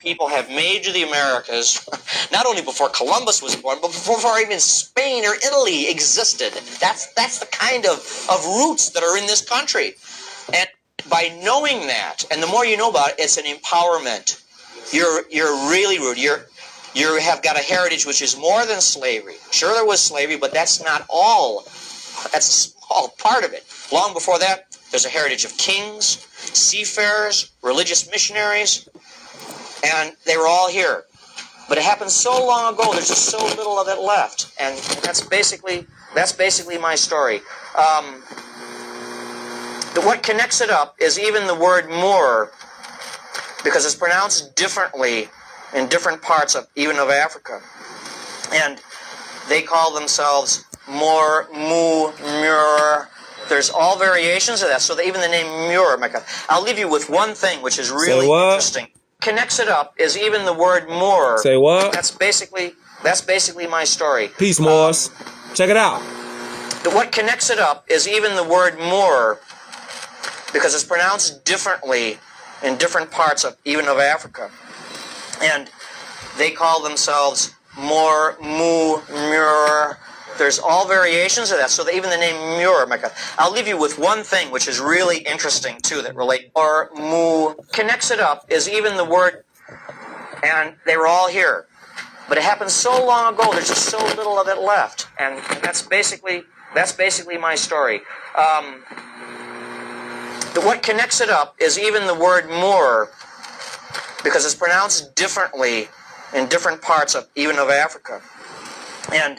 people have made to the Americas, not only before Columbus was born, but before even Spain or Italy existed. That's the kind of roots that are in this country. And by knowing that, and the more you know about it, it's an empowerment. You're really rooted. You have got a heritage which is more than slavery. Sure, there was slavery, but that's not all. That's a small part of it. Long before that, there's a heritage of kings, seafarers, religious missionaries, and they were all here. But it happened so long ago, there's just so little of it left. And that's basically my story. What connects it up is even the word Moor, because it's pronounced differently in different parts of Africa. And they call themselves Moor, Mu, Muir. There's all variations of that. So that even the name Muir, I'll leave you with one thing which is really interesting. Connects it up is even the word Moor. Say what? That's basically my story. Peace, Moors. Check it out. What connects it up is even the word Moor, because it's pronounced differently in different parts of Africa. And they call themselves Moor, Mu, Muir. There's all variations of that. So that even the name Muir, I'll leave you with one thing which is really interesting too that relate. Or Mu connects it up is even the word, and they were all here. But it happened so long ago, there's just so little of it left. And that's basically my story. What connects it up is even the word Moor, because it's pronounced differently in different parts of Africa. And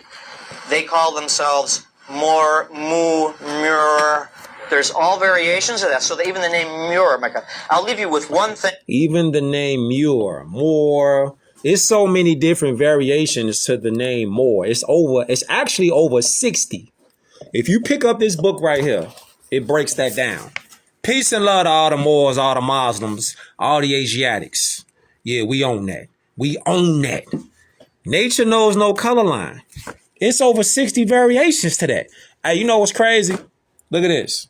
they call themselves Moor, Mu, Muir. There's all variations of that. So that even the name Muir, I'll leave you with one thing. Even the name Muir, Moor. There's so many different variations to the name Moor. It's actually over 60. If you pick up this book right here, it breaks that down. Peace and love to all the Moors, all the Muslims, all the Asiatics. Yeah, we own that. We own that. Nature knows no color line. It's over 60 variations to that. Hey, you know what's crazy? Look at this.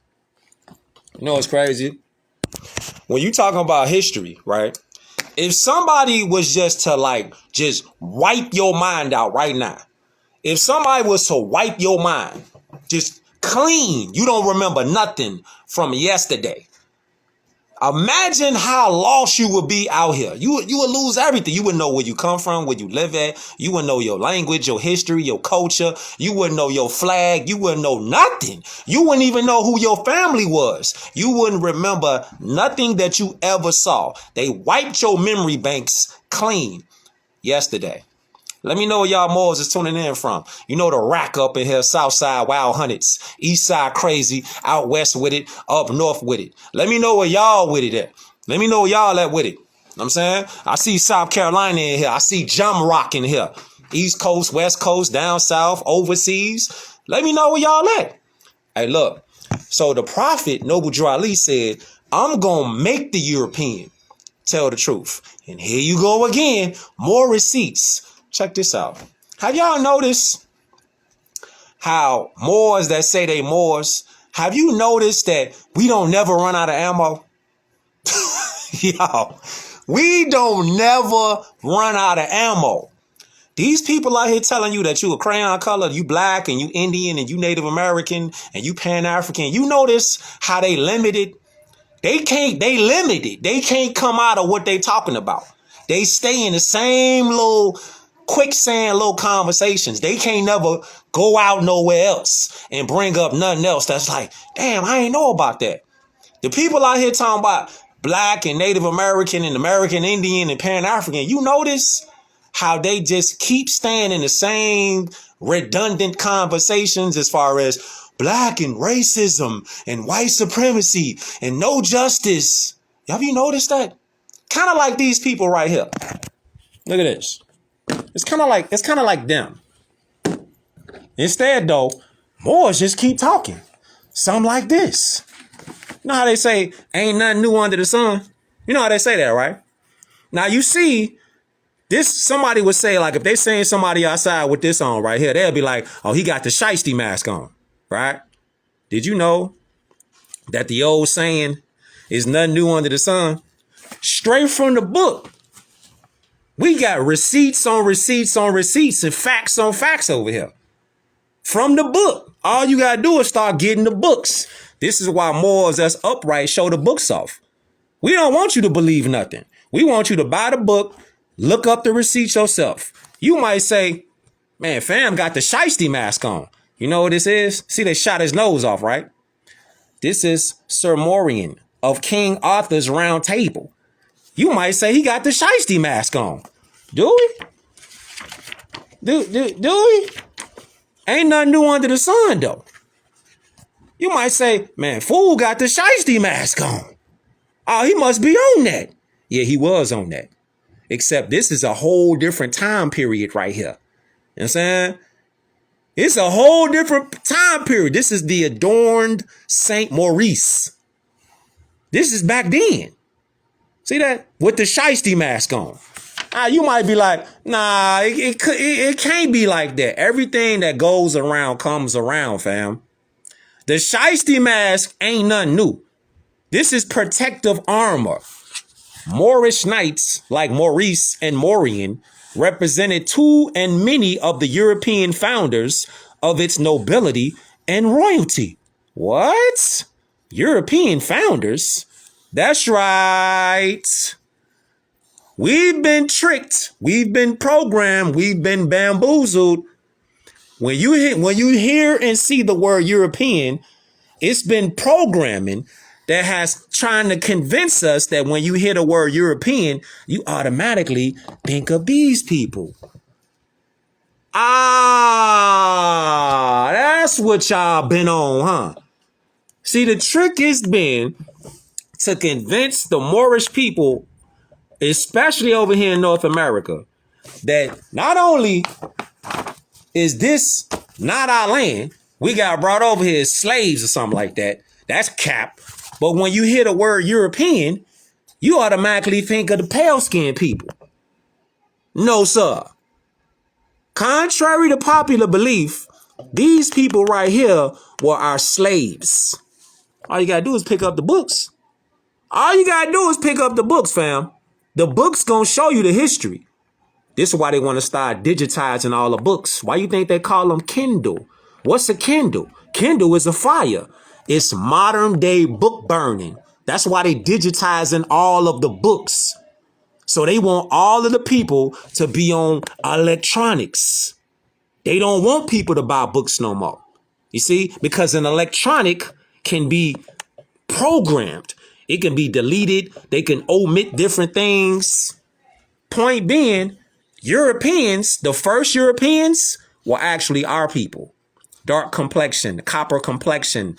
You know what's crazy? When you talking about history, right? If somebody was just to just wipe your mind out right now. If somebody was to wipe your mind, just clean, you don't remember nothing from yesterday. Imagine how lost you would be out here. You would lose everything. You wouldn't know where you come from, where you live at. You wouldn't know your language, your history, your culture. You wouldn't know your flag. You wouldn't know nothing. You wouldn't even know who your family was. You wouldn't remember nothing that you ever saw. They wiped your memory banks clean yesterday. Let me know where y'all Moors is tuning in from. You know the rack up in here, south side, wild hundreds, east side crazy, out west with it, up north with it. Let me know where y'all with it at. Let me know where y'all at with it. Know what I'm saying? I see South Carolina in here. I see Jam Rock in here. East Coast, West Coast, down south, overseas. Let me know where y'all at. Hey, look. So the prophet, Noble Drew Ali, said, I'm going to make the European tell the truth. And here you go again. More receipts. Check this out. Have y'all noticed how Moors that say they Moors, have you noticed that we don't never run out of ammo? Yo, we don't never run out of ammo. These people out here telling you that you a crayon color, you black and you Indian and you Native American and you Pan-African. You notice how they limited? They limited. They can't come out of what they talking about. They stay in the same little quicksand little conversations. They can't never go out nowhere else and bring up nothing else that's like, damn, I ain't know about that. The people out here talking about black and Native American and American Indian and Pan-African, you notice how they just keep staying in the same redundant conversations as far as black and racism and white supremacy and no justice. Have you noticed that? Kind of like these people right here. Look at this. It's kind of like them. Instead, though, Moors just keep talking. Something like this. You know how they say, ain't nothing new under the sun? You know how they say that, right? Now, you see, this, somebody would say, like, if they saying somebody outside with this on right here, they'll be like, oh, he got the shiesty mask on, right? Did you know that the old saying is nothing new under the sun? Straight from the book. We got receipts on receipts on receipts and facts on facts over here. From the book. All you got to do is start getting the books. This is why Moors that's upright show the books off. We don't want you to believe nothing. We want you to buy the book, look up the receipts yourself. You might say, man, fam got the shiesty mask on. You know what this is? See, they shot his nose off, right? This is Sir Morian of King Arthur's Round Table. You might say he got the shiesty mask on. Do we? Do we? Ain't nothing new under the sun, though. You might say, man, fool got the shiesty mask on. Oh, he must be on that. Yeah, he was on that. Except this is a whole different time period right here. You know what I'm saying? It's a whole different time period. This is the adorned Saint Maurice. This is back then. See that? With the shiesty mask on. You might be like, nah, it can't be like that. Everything that goes around comes around, fam. The shiesty mask ain't nothing new. This is protective armor. Moorish knights like Maurice and Morian represented two and many of the European founders of its nobility and royalty. What? European founders? That's right. We've been tricked. We've been programmed. We've been bamboozled. When you hear and see the word European, it's been programming that has trying to convince us that when you hear the word European, you automatically think of these people. That's what y'all been on, huh? See, the trick has been to convince the Moorish people, especially over here in North America, that not only is this not our land, we got brought over here as slaves or something like that. That's cap. But when you hear the word European, you automatically think of the pale-skinned people. No, sir. Contrary to popular belief, these people right here were our slaves. All you gotta do is pick up the books. All you gotta do is pick up the books, fam. The books gonna show you the history. This is why they want to start digitizing all the books. Why you think they call them Kindle? What's a Kindle? Kindle is a fire. It's modern day book burning. That's why they digitizing all of the books. So they want all of the people to be on electronics. They don't want people to buy books no more. You see, because an electronic can be programmed. It can be deleted. They can omit different things. Point being, Europeans, the first Europeans were actually our people. Dark complexion, copper complexion,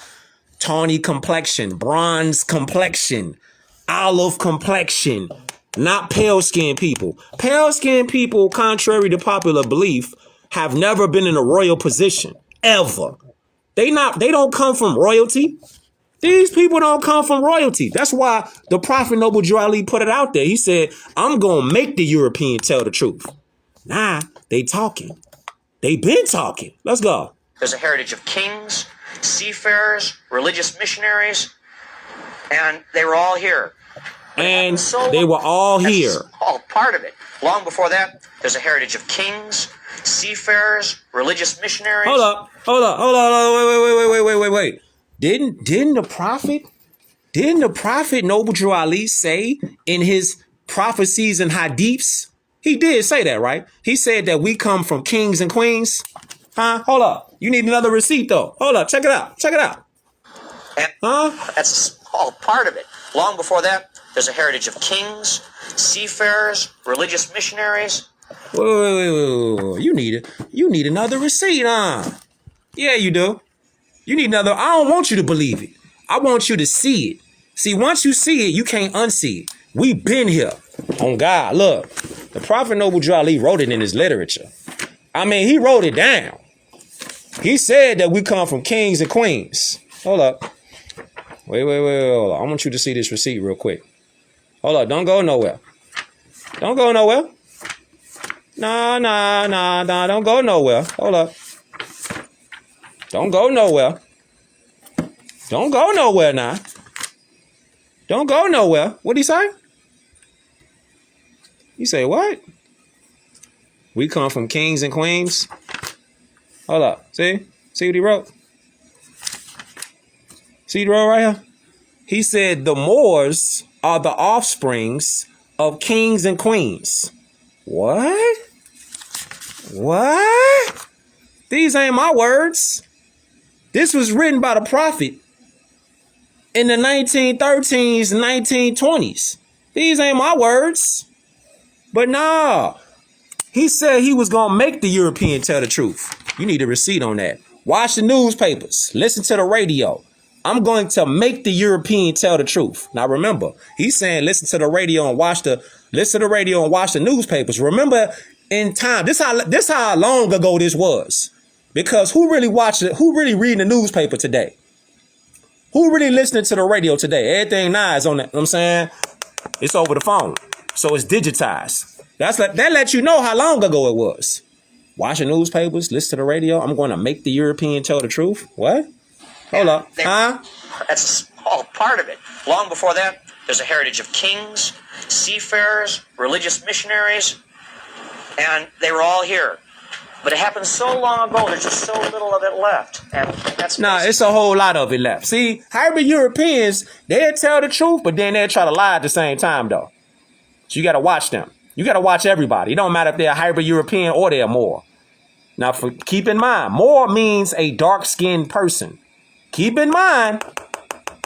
tawny complexion, bronze complexion, olive complexion, not pale-skinned people. Pale-skinned people, contrary to popular belief, have never been in a royal position, ever. They don't come from royalty. These people don't come from royalty. That's why the Prophet Noble Drew Ali put it out there. He said, I'm going to make the European tell the truth. Nah, they talking. They been talking. Let's go. There's a heritage of kings, seafarers, religious missionaries, and they were all here. And they were all here. That's all part of it. Long before that, there's a heritage of kings, seafarers, religious missionaries. Hold up. Wait. Didn't the prophet Noble Drew Ali say in his prophecies and hadiths? He did say that, right? He said that we come from kings and queens. Huh? Hold up. You need another receipt, though. Hold up. Check it out. And that's all part of it. Long before that, there's a heritage of kings, seafarers, religious missionaries. Wait. You need another receipt, huh? Yeah, you do. You need another. I don't want you to believe it. I want you to see it. See, once you see it, you can't unsee it. We been here. On God, look. The Prophet Noble Drew Ali wrote it in his literature. I mean, he wrote it down. He said that we come from kings and queens. Hold up. Wait. Hold up. I want you to see this receipt real quick. Hold up. Don't go nowhere. Nah. Don't go nowhere. Hold up. Don't go nowhere. Don't go nowhere now. Don't go nowhere. What'd he say? You say what? We come from kings and queens. Hold up. See? See what he wrote? See what he wrote right here? He said the Moors are the offsprings of kings and queens. What? What? These ain't my words. This was written by the prophet in the 1913s, 1920s. These ain't my words. But nah, he said he was going to make the European tell the truth. You need a receipt on that. Watch the newspapers. Listen to the radio. I'm going to make the European tell the truth. Now remember, he's saying listen to the radio and watch the newspapers. Remember in time, this how long ago this was. Because who really reading the newspaper today? Who really listening to the radio today? Everything now is on that, you know what I'm saying? It's over the phone. So it's digitized. That lets you know how long ago it was. Watch the newspapers, listen to the radio. I'm going to make the European tell the truth. What? Hold up. Huh? That's a small part of it. Long before that, there's a heritage of kings, seafarers, religious missionaries, and they were all here. But it happened so long ago, there's just so little of it left. And that's it's a whole lot of it left. See, hybrid Europeans, they'll tell the truth, but then they'll try to lie at the same time, though. So you got to watch them. You got to watch everybody. It don't matter if they're a hybrid European or they're Moor. Now, keep in mind, Moor means a dark-skinned person. Keep in mind,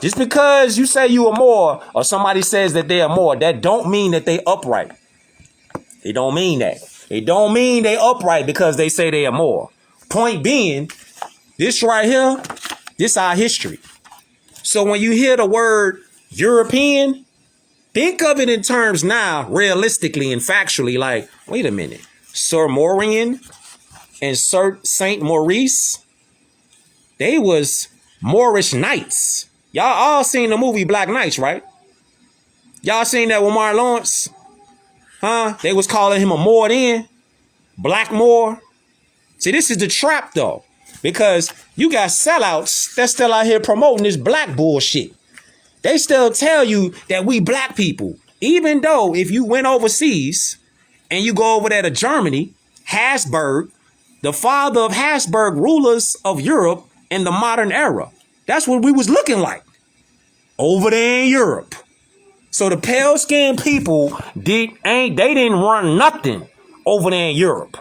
just because you say you a Moor or somebody says that they're a Moor, that don't mean that they upright. It don't mean that. It don't mean they upright because they say they are Moor. Point being, this right here, this our history. So when you hear the word European, think of it in terms now, realistically and factually, like, wait a minute, Sir Maurian and Sir Saint Maurice, they was Moorish knights. Y'all all seen the movie Black Knights, right? Y'all seen that with Martin Lawrence? Huh? They was calling him a Moor then. Black Moor. See, this is the trap, though. Because you got sellouts that's still out here promoting this black bullshit. They still tell you that we black people. Even though if you went overseas and you go over there to Germany, Habsburg, the father of Habsburg rulers of Europe in the modern era. That's what we was looking like over there in Europe. So the pale-skinned people didn't run nothing over there in Europe.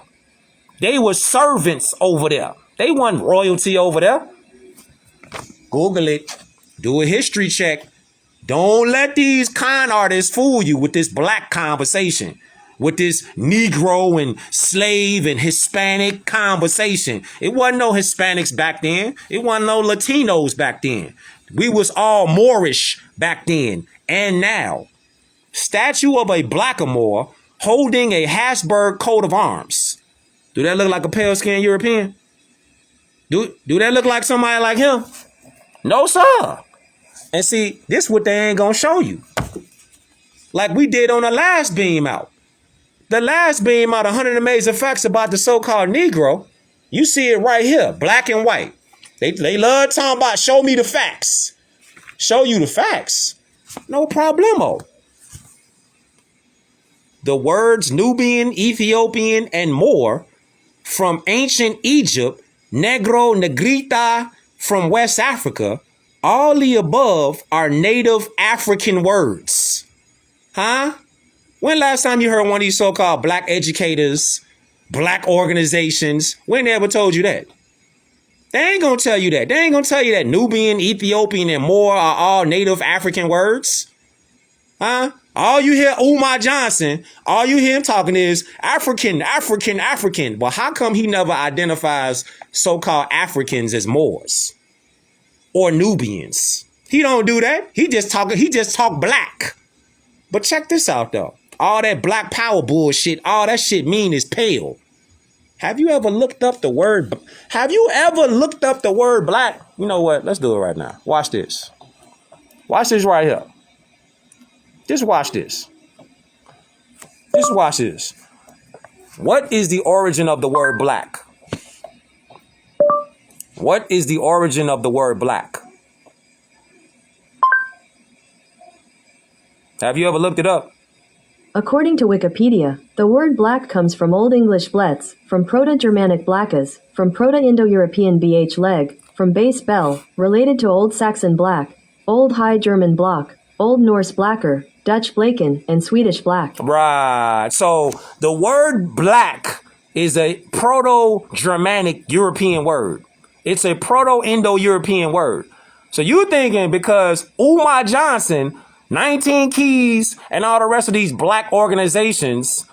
They were servants over there. They weren't royalty over there. Google it. Do a history check. Don't let these con artists fool you with this black conversation, with this Negro and slave and Hispanic conversation. It wasn't no Hispanics back then. It wasn't no Latinos back then. We was all Moorish back then and now. Statue of a blackamoor holding a Habsburg coat of arms. Do that look like a pale-skinned European? Do that look like somebody like him? No, sir. And see, this what they ain't gonna show you. Like we did on the last beam out. The last beam out, 100 amazing facts about the so-called Negro. You see it right here, black and white. They love talking about show me the facts. Show you the facts. No problemo. The words Nubian, Ethiopian, and Moor from ancient Egypt, Negro, Negrita from West Africa, all the above are native African words. Huh? When last time you heard one of these so-called black educators, black organizations, when they ever told you that? They ain't gonna tell you that. They ain't gonna tell you that Nubian, Ethiopian, and Moor are all native African words. Huh? All you hear Umar Johnson, all you hear him talking is African, African, African. But how come he never identifies so-called Africans as Moors or Nubians? He don't do that. He just talk black. But check this out though. All that black power bullshit, all that shit mean is pale. Have you ever looked up the word? Have you ever looked up the word black? You know what? Let's do it right now. Watch this. Watch this right here. Just watch this. Just watch this. What is the origin of the word black? What is the origin of the word black? Have you ever looked it up? According to Wikipedia, the word black comes from Old English blets, from Proto-Germanic blackas, from Proto-Indo-European bh leg, from base bell, related to Old Saxon black, Old High German block, Old Norse blacker, Dutch blaken, and Swedish black. Right. So the word black is a Proto-Germanic European word. It's a Proto-Indo-European word. So you thinking because Umar Johnson, 19 Keys, and all the rest of these black organizations,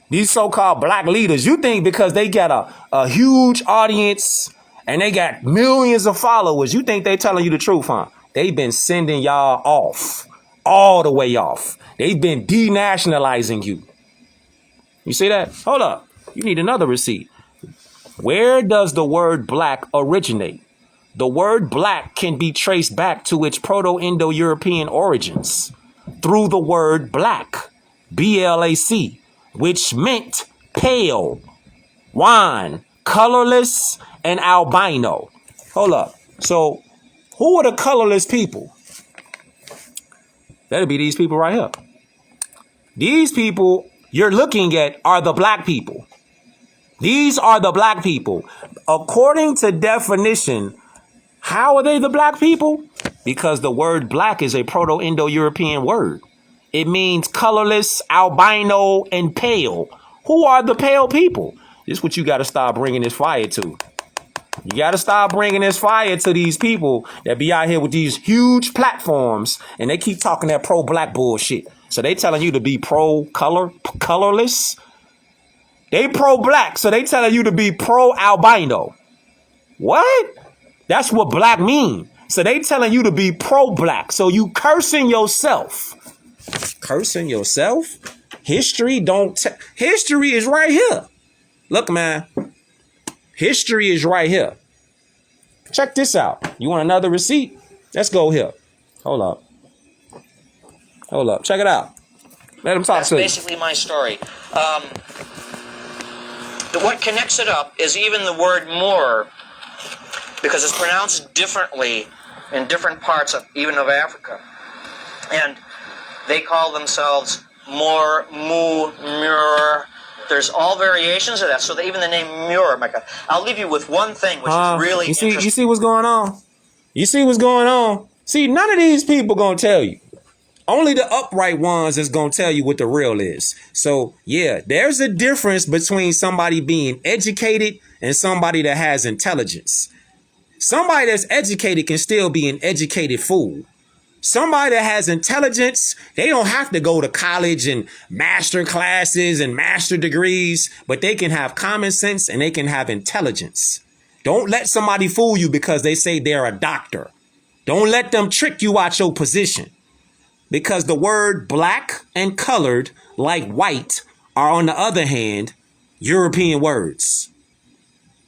these so-called black leaders, you think because they got a huge audience and they got millions of followers, you think they telling you the truth, huh? They've been sending y'all off, all the way off. They've been denationalizing you. You see that? Hold up. You need another receipt. Where does the word black originate? The word black can be traced back to its Proto-Indo-European origins through the word black, B-L-A-C, which meant pale, wine, colorless, and albino. Hold up. So who are the colorless people? That'll be these people right here. These people you're looking at are the black people. These are the black people. According to definition, how are they the black people? Because the word black is a Proto-Indo-European word. It means colorless, albino, and pale. Who are the pale people? This is what you got to start bringing this fire to. You got to start bringing this fire to these people that be out here with these huge platforms and they keep talking that pro-black bullshit. So they telling you to be colorless. They pro-black, so they telling you to be pro-albino. What? That's what black mean. So they telling you to be pro-black. So you cursing yourself. Cursing yourself? History history is right here. Look, man. History is right here. Check this out. You want another receipt? Let's go here. Hold up. Hold up. Check it out. Let him talk to you. That's basically my story. What connects it up is even the word Moor, because it's pronounced differently in different parts of even of Africa. And they call themselves Moor, Mu, Mur. There's all variations of that. So that even the name Mur, Micah. I'll leave you with one thing, which is really interesting. You see what's going on? You see what's going on? See, none of these people gonna tell you. Only the upright ones is going to tell you what the real is. So, yeah, there's a difference between somebody being educated and somebody that has intelligence. Somebody that's educated can still be an educated fool. Somebody that has intelligence, they don't have to go to college and master classes and master degrees, but they can have common sense and they can have intelligence. Don't let somebody fool you because they say they're a doctor. Don't let them trick you out your position. Because the word black and colored, like white, are on the other hand, European words.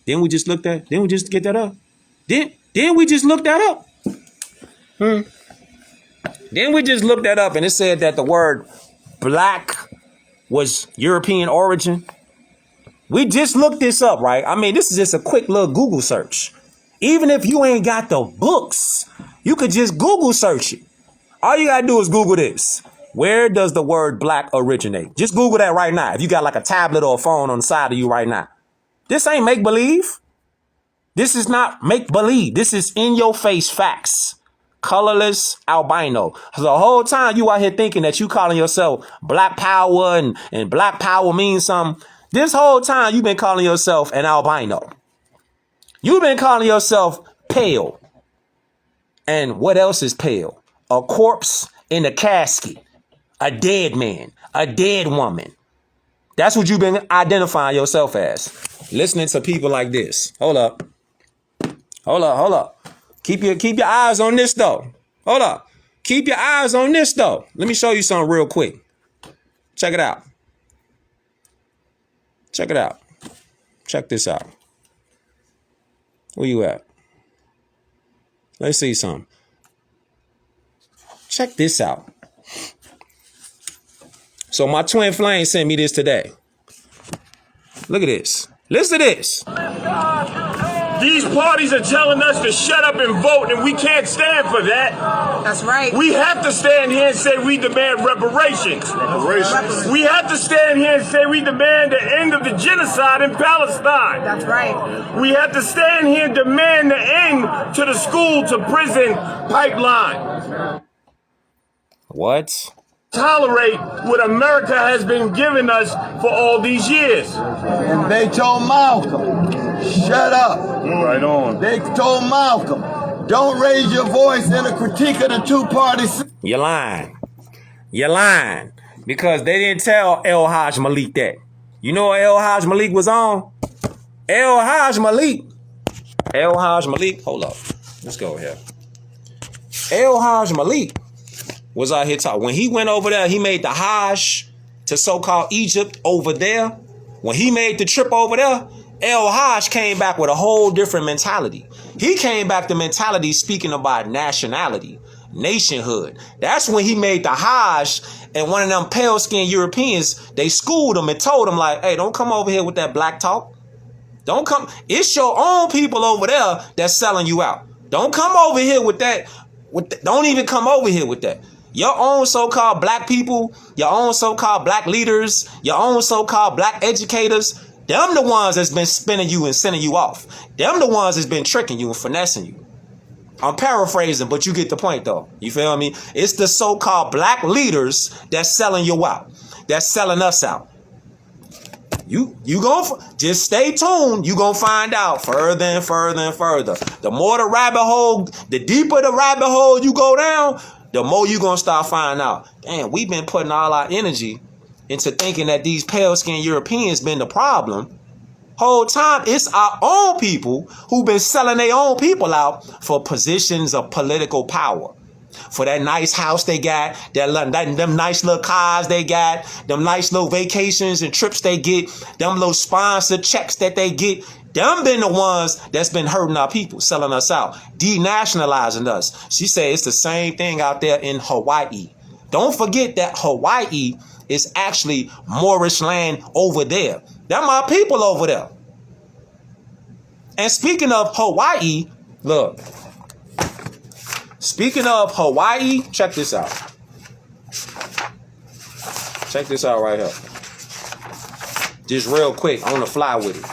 Didn't we just get that up? Didn't we just look that up? Didn't we just look that up and it said that the word black was European origin? We just looked this up, right? I mean, this is just a quick little Google search. Even if you ain't got the books, you could just Google search it. All you gotta do is Google this. Where does the word black originate? Just Google that right now. If you got like a tablet or a phone on the side of you right now. This ain't make believe. This is not make believe. This is in your face facts. Colorless albino. So the whole time you out here thinking that you calling yourself black power and black power means something. This whole time you've been calling yourself an albino. You've been calling yourself pale. And what else is pale? A corpse in a casket, a dead man, a dead woman. That's what you've been identifying yourself as. Listening to people like this. Hold up. Keep your eyes on this though. Hold up. Keep your eyes on this though. Let me show you something real quick. Check it out. Check it out. Check this out. Where you at? Let's see something. Check this out. So my twin flame sent me this today. Look at this. Listen to this. These parties are telling us to shut up and vote, and we can't stand for that. That's right. We have to stand here and say we demand reparations. We have to stand here and say we demand the end of the genocide in Palestine. That's right. We have to stand here and demand the end to the school to prison pipeline. What? Tolerate what America has been giving us for all these years. And they told Malcolm, shut up. Right on. They told Malcolm, don't raise your voice in a critique of the two-party system. You're lying. You're lying. Because they didn't tell El Haj Malik that. You know what El Haj Malik was on? El Haj Malik, hold up. Let's go here. El Haj Malik was out here talking. When he went over there, he made the Hajj to so-called Egypt over there. When he made the trip over there, El Haj came back with a whole different mentality. He came back the mentality speaking about nationality, nationhood. That's when he made the Hajj, and one of them pale-skinned Europeans, they schooled him and told him, like, hey, don't come over here with that black talk. Don't come. It's your own people over there that's selling you out. Don't come over here with that. Don't even come over here with that. Your own so-called black people, your own so-called black leaders, your own so-called black educators, them the ones that's been spinning you and sending you off. Them the ones that's been tricking you and finessing you. I'm paraphrasing, but you get the point, though. You feel me? It's the so-called black leaders that's selling you out. That's selling us out. You gon' just stay tuned. You gonna find out further and further and further. The more the rabbit hole, the deeper the rabbit hole you go down, the more you gonna start finding out. Damn, we've been putting all our energy into thinking that these pale-skinned Europeans been the problem. Whole time, it's our own people who've been selling their own people out for positions of political power. For that nice house they got, them nice little cars they got, them nice little vacations and trips they get, them little sponsored checks that they get. Them been the ones that's been hurting our people, selling us out, denationalizing us. She said it's the same thing out there in Hawaii. Don't forget that Hawaii is actually Moorish land over there. They're my people over there. And speaking of Hawaii, look. Speaking of Hawaii, check this out. Check this out right here. Just real quick, on the fly with it.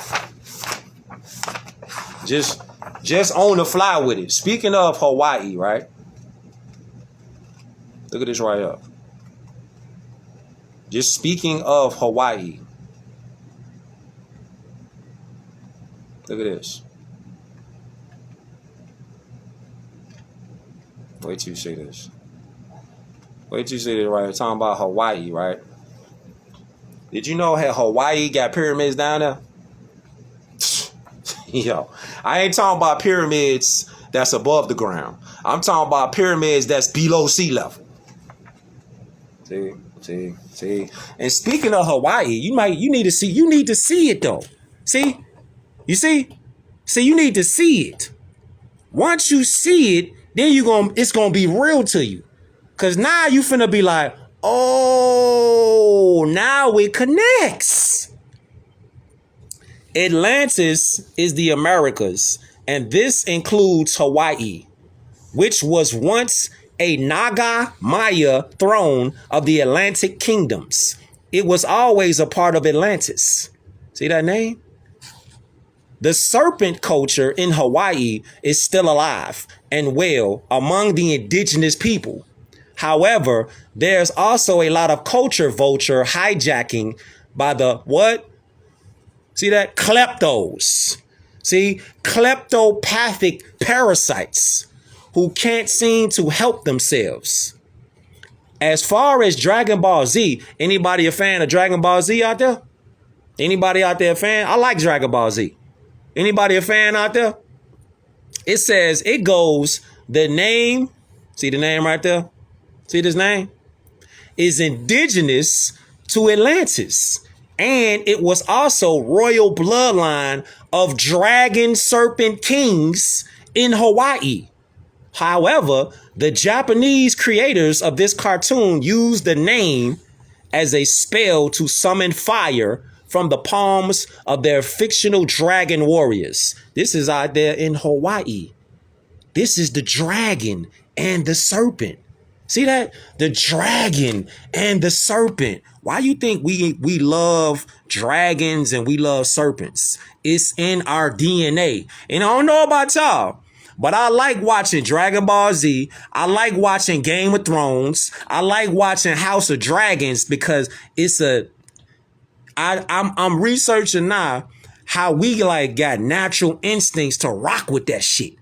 Just on the fly with it. Speaking of Hawaii, right? Look at this right here. Just speaking of Hawaii. Look at this. Wait till you see this. Wait till you see this right here. Talking about Hawaii, right? Did you know how Hawaii got pyramids down there? Yo, I ain't talking about pyramids that's above the ground. I'm talking about pyramids that's below sea level. See. And speaking of Hawaii, you need to see it though. See? You see? See, you need to see it. Once you see it, then it's gonna be real to you. Cause now you finna be like, oh, now it connects. Atlantis is the Americas, and this includes Hawaii, which was once a Naga Maya throne of the Atlantic kingdoms. It was always a part of Atlantis. See that name? The serpent culture in Hawaii is still alive and well among the indigenous people. However, there's also a lot of culture vulture hijacking by the what? See that? Kleptos. See? Kleptopathic parasites who can't seem to help themselves. As far as Dragon Ball Z, anybody a fan of Dragon Ball Z out there? Anybody out there a fan? I like Dragon Ball Z. Anybody a fan out there? It says, it goes, the name, see the name right there? See this name? Is indigenous to Atlantis. And it was also royal bloodline of dragon serpent kings in Hawaii. However, the Japanese creators of this cartoon used the name as a spell to summon fire from the palms of their fictional dragon warriors. This is out there in Hawaii. This is the dragon and the serpent. See that? The dragon and the serpent. Why you think we love dragons and we love serpents? It's in our DNA. And I don't know about y'all, but I like watching Dragon Ball Z. I like watching Game of Thrones. I like watching House of Dragons because I'm researching now how we like got natural instincts to rock with that shit.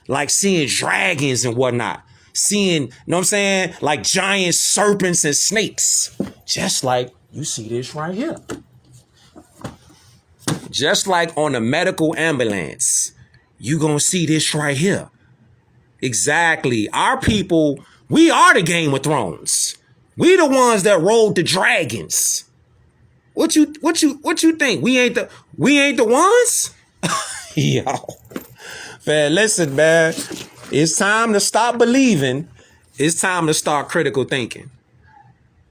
Like seeing dragons and whatnot. Seeing, you know what I'm saying? Like giant serpents and snakes. Just like you see this right here. Just like on a medical ambulance. You gonna see this right here. Exactly. Our people, we are the Game of Thrones. We the ones that rode the dragons. What you think? We ain't the ones? Yo. Man, listen, man. It's time to stop believing. It's time to start critical thinking.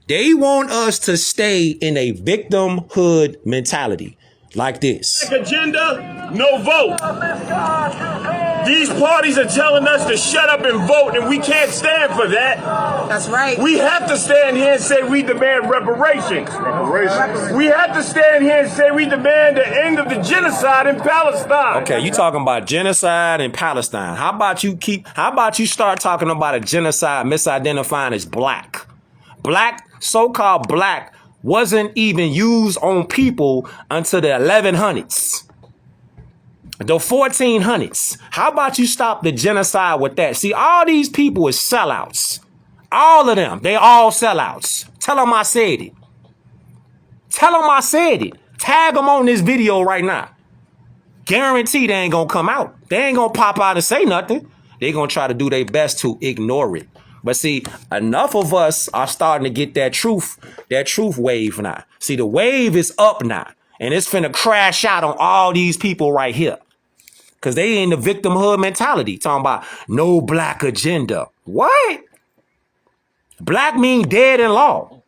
They want us to stay in a victimhood mentality like this. Agenda, no vote. These parties are telling us to shut up and vote, and we can't stand for that. That's right. We have to stand here and say we demand reparations. We have to stand here and say we demand the end of the genocide in Palestine. Okay, you talking about genocide in Palestine. How about you start talking about a genocide misidentifying as black? Black, so-called black, wasn't even used on people until the 1100s. The 1400s. How about you stop the genocide with that? See, all these people is sellouts. All of them. They all sellouts. Tell them I said it. Tell them I said it. Tag them on this video right now. Guarantee they ain't gonna come out. They ain't gonna pop out and say nothing. They gonna try to do their best to ignore it. But see, enough of us are starting to get that truth wave now. See, the wave is up now. And it's finna crash out on all these people right here. Because they in the victimhood mentality. Talking about no black agenda. What? Black mean dead in law.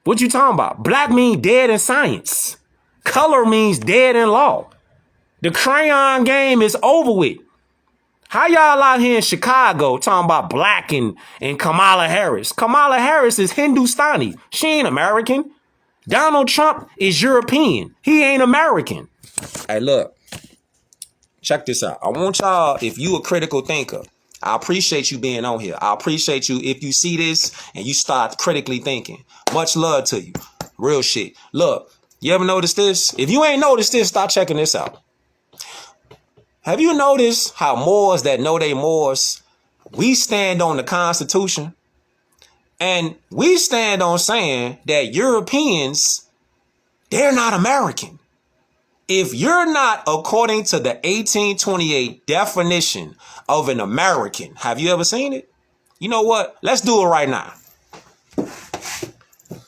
What you talking about? Black mean dead in science. Color means dead in law. The crayon game is over with. How y'all out here in Chicago talking about black and Kamala Harris? Kamala Harris is Hindustani. She ain't American. Donald Trump is European. He ain't American. Hey, look. Check this out. I want y'all, if you a critical thinker, I appreciate you being on here. I appreciate you if you see this and you start critically thinking. Much love to you. Real shit. Look, you ever noticed this? If you ain't noticed this, start checking this out. Have you noticed how Moors that know they Moors, we stand on the Constitution and we stand on saying that Europeans, they're not American. If you're not according to the 1828 definition of an American, have you ever seen it? You know what? Let's do it right now.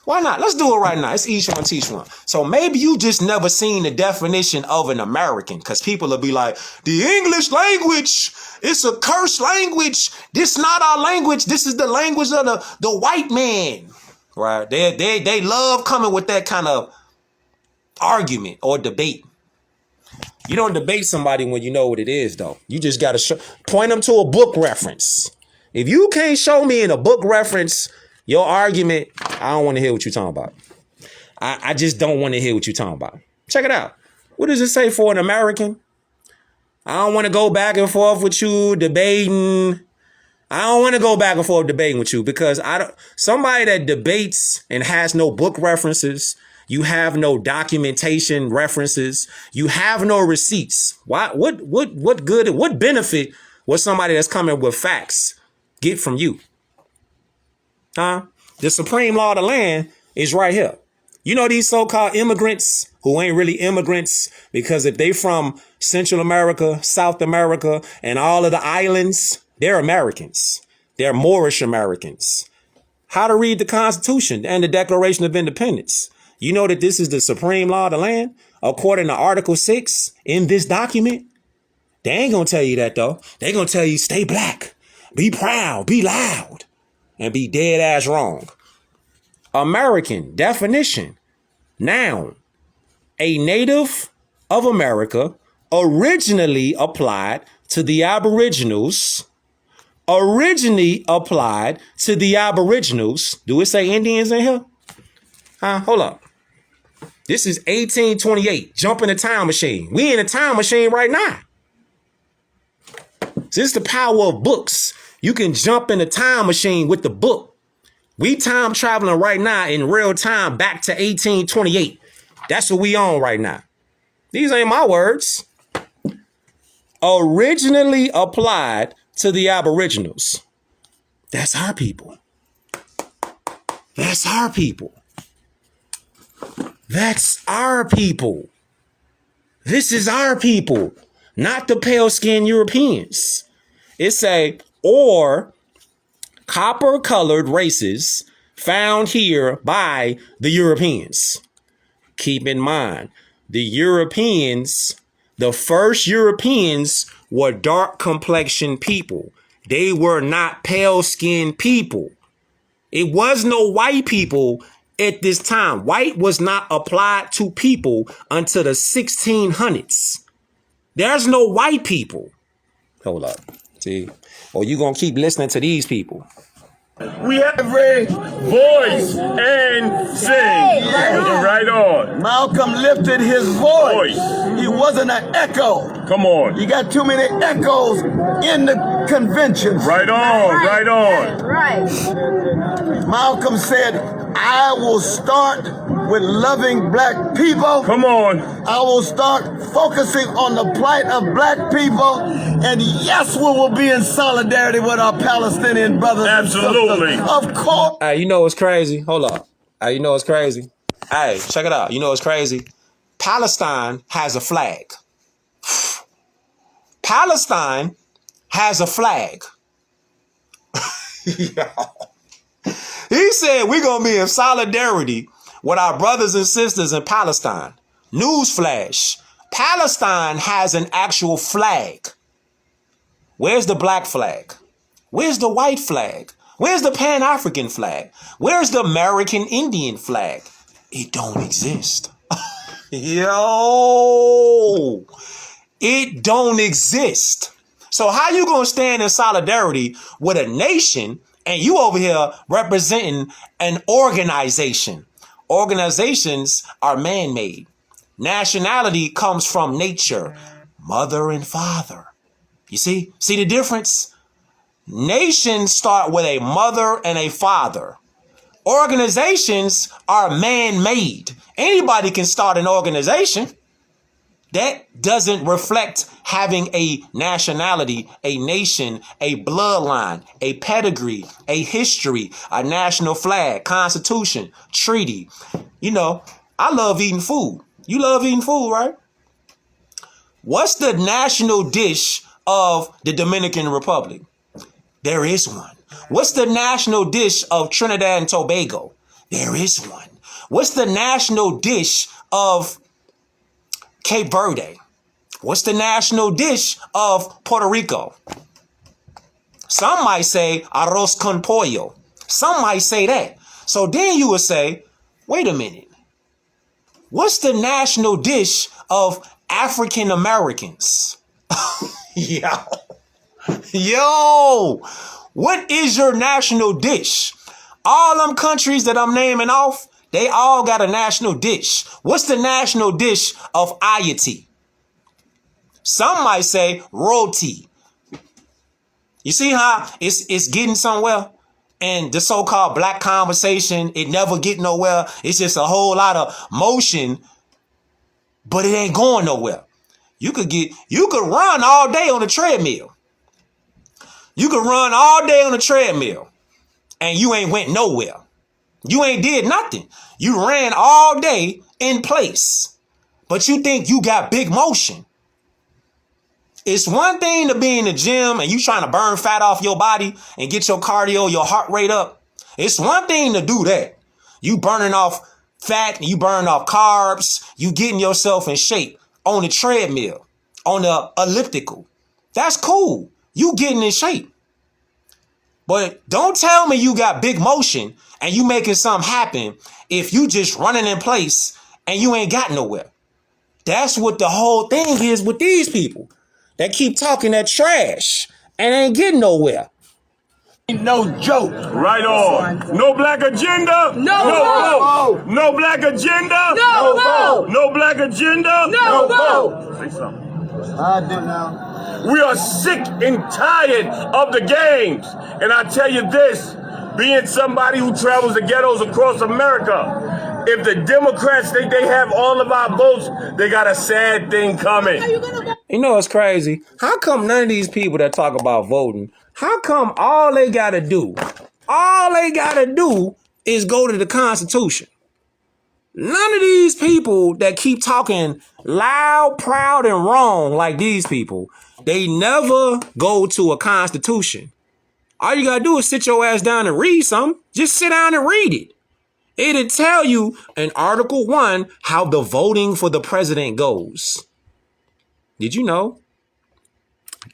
Why not? Let's do it right now. It's each one, teach one. So maybe you just never seen the definition of an American because people will be like, the English language, it's a cursed language. This not our language. This is the language of the white man. Right? They love coming with that kind of argument or debate. You don't debate somebody when you know what it is, though. You just got to point them to a book reference. If you can't show me in a book reference your argument, I don't want to hear what you're talking about. I just don't want to hear what you're talking about. Check it out. What does it say for an American? I don't want to go back and forth with you debating. I don't want to go back and forth debating with you because somebody that debates and has no book references, you have no documentation references, you have no receipts. What good, what benefit would somebody that's coming with facts get from you? Huh? The supreme law of the land is right here. You know these so-called immigrants who ain't really immigrants because if they from Central America, South America, and all of the islands, they're Americans. They're Moorish Americans. How to read the Constitution and the Declaration of Independence. You know that this is the supreme law of the land according to Article 6 in this document? They ain't gonna tell you that though. They gonna tell you stay black, be proud, be loud. And be dead ass wrong. American definition. Noun. a native of America, originally applied to the Aboriginals. Originally applied to the Aboriginals. Do it say Indians in here? Hold up. This is 1828. Jump in a time machine. We in a time machine right now. This is the power of books. You can jump in a time machine with the book. We time traveling right now in real time back to 1828. That's what we on right now. These ain't my words. Originally applied to the Aboriginals. That's our people. That's our people. That's our people. This is our people, not the pale-skinned Europeans. It say, or copper-colored races found here by the Europeans. Keep in mind, the Europeans, the first Europeans were dark-complexioned people. They were not pale-skinned people. It was no white people at this time. White was not applied to people until the 1600s. There's no white people. Hold up. See? Or you gonna keep listening to these people. We have every voice and sing. Right on. Malcolm lifted his voice. He wasn't an echo. Come on. You got too many echoes in the conventions. Right on. Right on. Right. Malcolm said, I will start with loving black people. Come on. I will start focusing on the plight of black people. And yes, we will be in solidarity with our Palestinian brothers. Absolutely. And sisters. Of course. Hey, you know what's crazy? Hold up. Hey, you know what's crazy? Hey, check it out. You know what's crazy? Palestine has a flag. Palestine has a flag. He said we're going to be in solidarity with our brothers and sisters in Palestine. Newsflash. Palestine has an actual flag. Where's the black flag? Where's the white flag? Where's the Pan-African flag? Where's the American Indian flag? It don't exist. Yo, it don't exist. So how you gonna stand in solidarity with a nation and you over here representing an organization? Organizations are man-made. Nationality comes from nature, mother and father. You see the difference? Nations start with a mother and a father. Organizations are man-made. Anybody can start an organization. That doesn't reflect having a nationality, a nation, a bloodline, a pedigree, a history, a national flag, constitution, treaty. You know, I love eating food. You love eating food, right? What's the national dish of the Dominican Republic? There is one. What's the national dish of Trinidad and Tobago? There is one. What's the national dish of Cape Verde? What's the national dish of Puerto Rico? Some might say arroz con pollo. Some might say that. So then you would say, wait a minute. What's the national dish of African Americans? Yo, what is your national dish? All them countries that I'm naming off, they all got a national dish. What's the national dish of Haiti? Some might say roti. You see how it's getting somewhere? And the so-called black conversation, it never get nowhere. It's just a whole lot of motion, but it ain't going nowhere. You could run all day on a treadmill. You could run all day on a treadmill and you ain't went nowhere. You ain't did nothing. You ran all day in place, but you think you got big motion. It's one thing to be in the gym and you trying to burn fat off your body and get your cardio, your heart rate up. It's one thing to do that. You burning off fat, you burning off carbs, you getting yourself in shape on the treadmill, on the elliptical. That's cool. You getting in shape. But don't tell me you got big motion and you making something happen if you just running in place and you ain't got nowhere. That's what the whole thing is with these people that keep talking that trash and ain't getting nowhere. Ain't no joke. Right on. No black agenda. No vote. No black agenda. No vote. No black agenda. No vote. Say something. I do now. We are sick and tired of the games. And I tell you this, being somebody who travels the ghettos across America, if the Democrats think they have all of our votes, they got a sad thing coming. You know what's crazy? How come none of these people that talk about voting, how come all they gotta do is go to the Constitution? None of these people that keep talking loud, proud, and wrong like these people, they never go to a Constitution. All you gotta do is sit your ass down and read something. Just sit down and read it. It'll tell you in Article 1 how the voting for the president goes. Did you know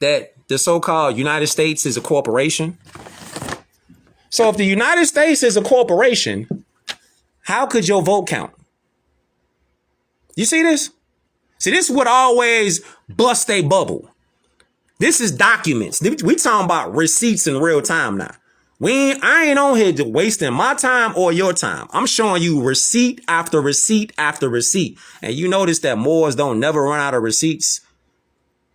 that the so-called United States is a corporation? So if the United States is a corporation, how could your vote count? You see this? See, this would always bust a bubble. This is documents. We talking about receipts in real time now. I ain't on here wasting my time or your time. I'm showing you receipt after receipt after receipt. And you notice that Moors don't never run out of receipts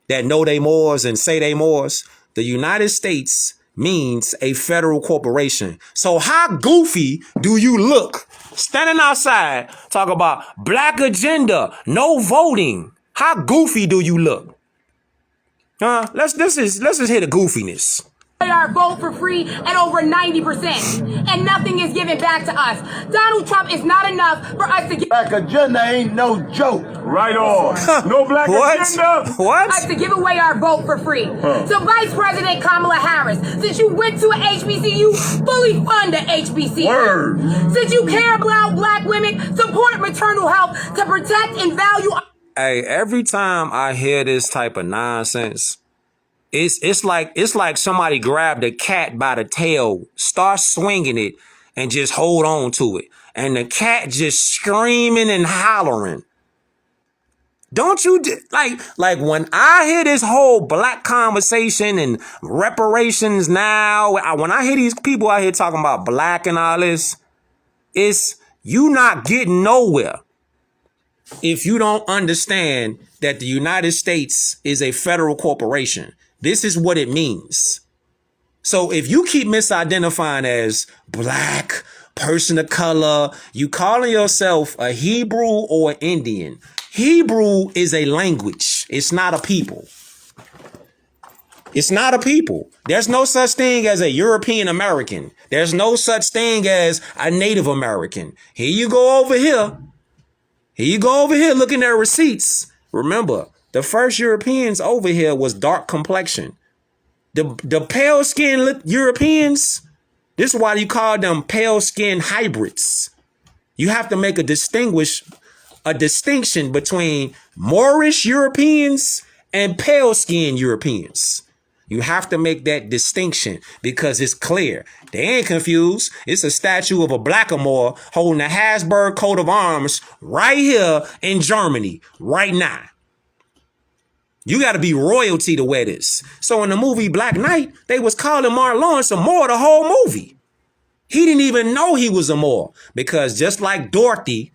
that know they Moors and say they Moors. The United States means a federal corporation. So how goofy do you look standing outside talk about black agenda, no voting? How goofy do you look? Let's just hit a goofiness. Our vote for free at over 90%, and nothing is given back to us. Donald Trump is not enough for us to get Black agenda ain't no joke. Right on. No black agenda. What? us to give away our vote for free. So Vice President Kamala Harris, since you went to a HBCU, fully fund a HBCU. Word. Since you care about black women, support maternal health to protect and value. Hey, every time I hear this type of nonsense, it's like somebody grabbed a cat by the tail, start swinging it, and just hold on to it. And the cat just screaming and hollering. Don't you like when I hear this whole black conversation and reparations now, when I hear these people out here talking about black and all this, it's you not getting nowhere if you don't understand that the United States is a federal corporation. This is what it means. So if you keep misidentifying as black, person of color, you calling yourself a Hebrew or an Indian. Hebrew is a language. It's not a people. It's not a people. There's no such thing as a European American. There's no such thing as a Native American. Here you go over here. Looking at receipts. Remember, the first Europeans over here was dark complexion. The pale skinned Europeans, this is why you call them pale skin hybrids. You have to make a distinction between Moorish Europeans and pale skinned Europeans. You have to make that distinction because it's clear. They ain't confused. It's a statue of a blackamoor holding a Habsburg coat of arms right here in Germany right now. You got to be royalty to wear this. So in the movie Black Knight, they was calling Martin Lawrence a Moor the whole movie. He didn't even know he was a Moor because just like Dorothy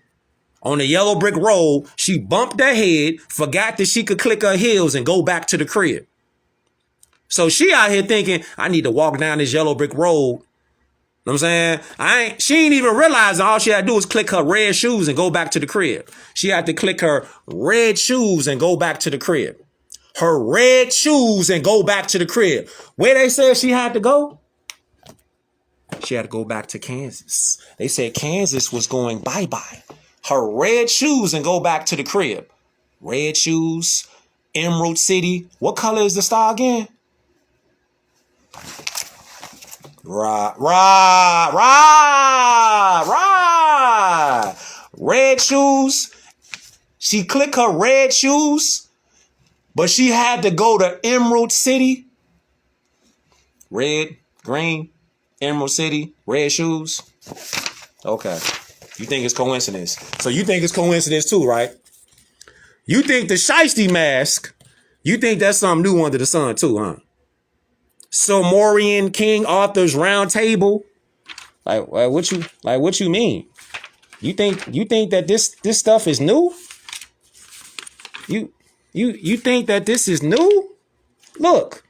on the yellow brick road, she bumped her head, forgot that she could click her heels and go back to the crib. So she out here thinking, I need to walk down this yellow brick road. Know what I'm saying? She ain't even realizing all she had to do was click her red shoes and go back to the crib. She had to click her red shoes and go back to the crib. Her red shoes and go back to the crib. Where they said she had to go? She had to go back to Kansas. They said Kansas was going bye-bye. Her red shoes and go back to the crib. Red shoes, Emerald City. What color is the star again? Right. Red shoes. She clicked her red shoes, but she had to go to Emerald City. Red, green, Emerald City, red shoes. Okay. You think it's coincidence. So you think it's coincidence too, right? You think the shiesty mask, you think that's something new under the sun too, huh? Sumerian King Arthur's round table. Like what you mean? You think that this stuff is new? You think that this is new? Look.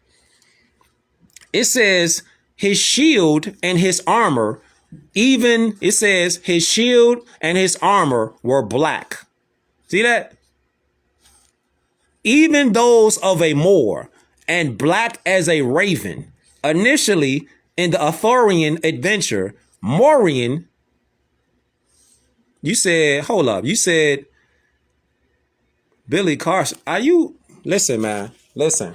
It says his shield and his armor, even it says his shield and his armor were black. See that? Even those of a Moor and black as a raven. Initially, in the Arthurian adventure, Moorian, you said, hold up, you said Billy Carson. Are you, listen, man, listen.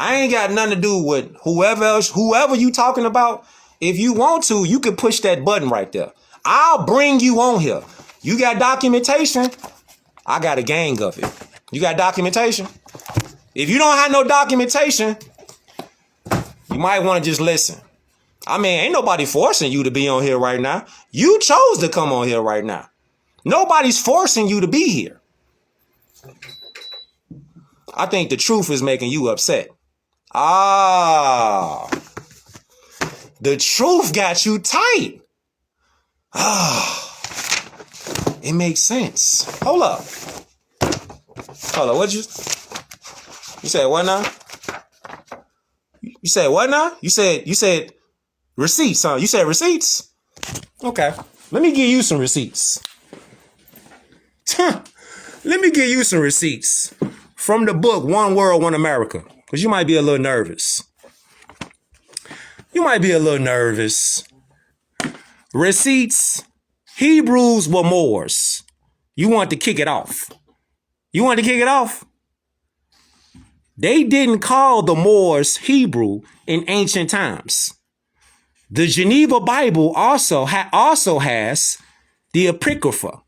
I ain't got nothing to do with whoever you talking about. If you want to, you can push that button right there. I'll bring you on here. You got documentation? I got a gang of it. You got documentation? If you don't have no documentation, you might want to just listen. I mean, ain't nobody forcing you to be on here right now. You chose to come on here right now. Nobody's forcing you to be here. I think the truth is making you upset. Ah, the truth got you tight. Ah, it makes sense. Hold up. What you said? What now? You said what now? You said receipts, huh? You said receipts? Okay. Let me give you some receipts. Let me give you some receipts from the book One World, One America. Because you might be a little nervous. Receipts. Hebrews were Moors. You want to kick it off. They didn't call the Moors Hebrew in ancient times. The Geneva Bible also has the Apocrypha.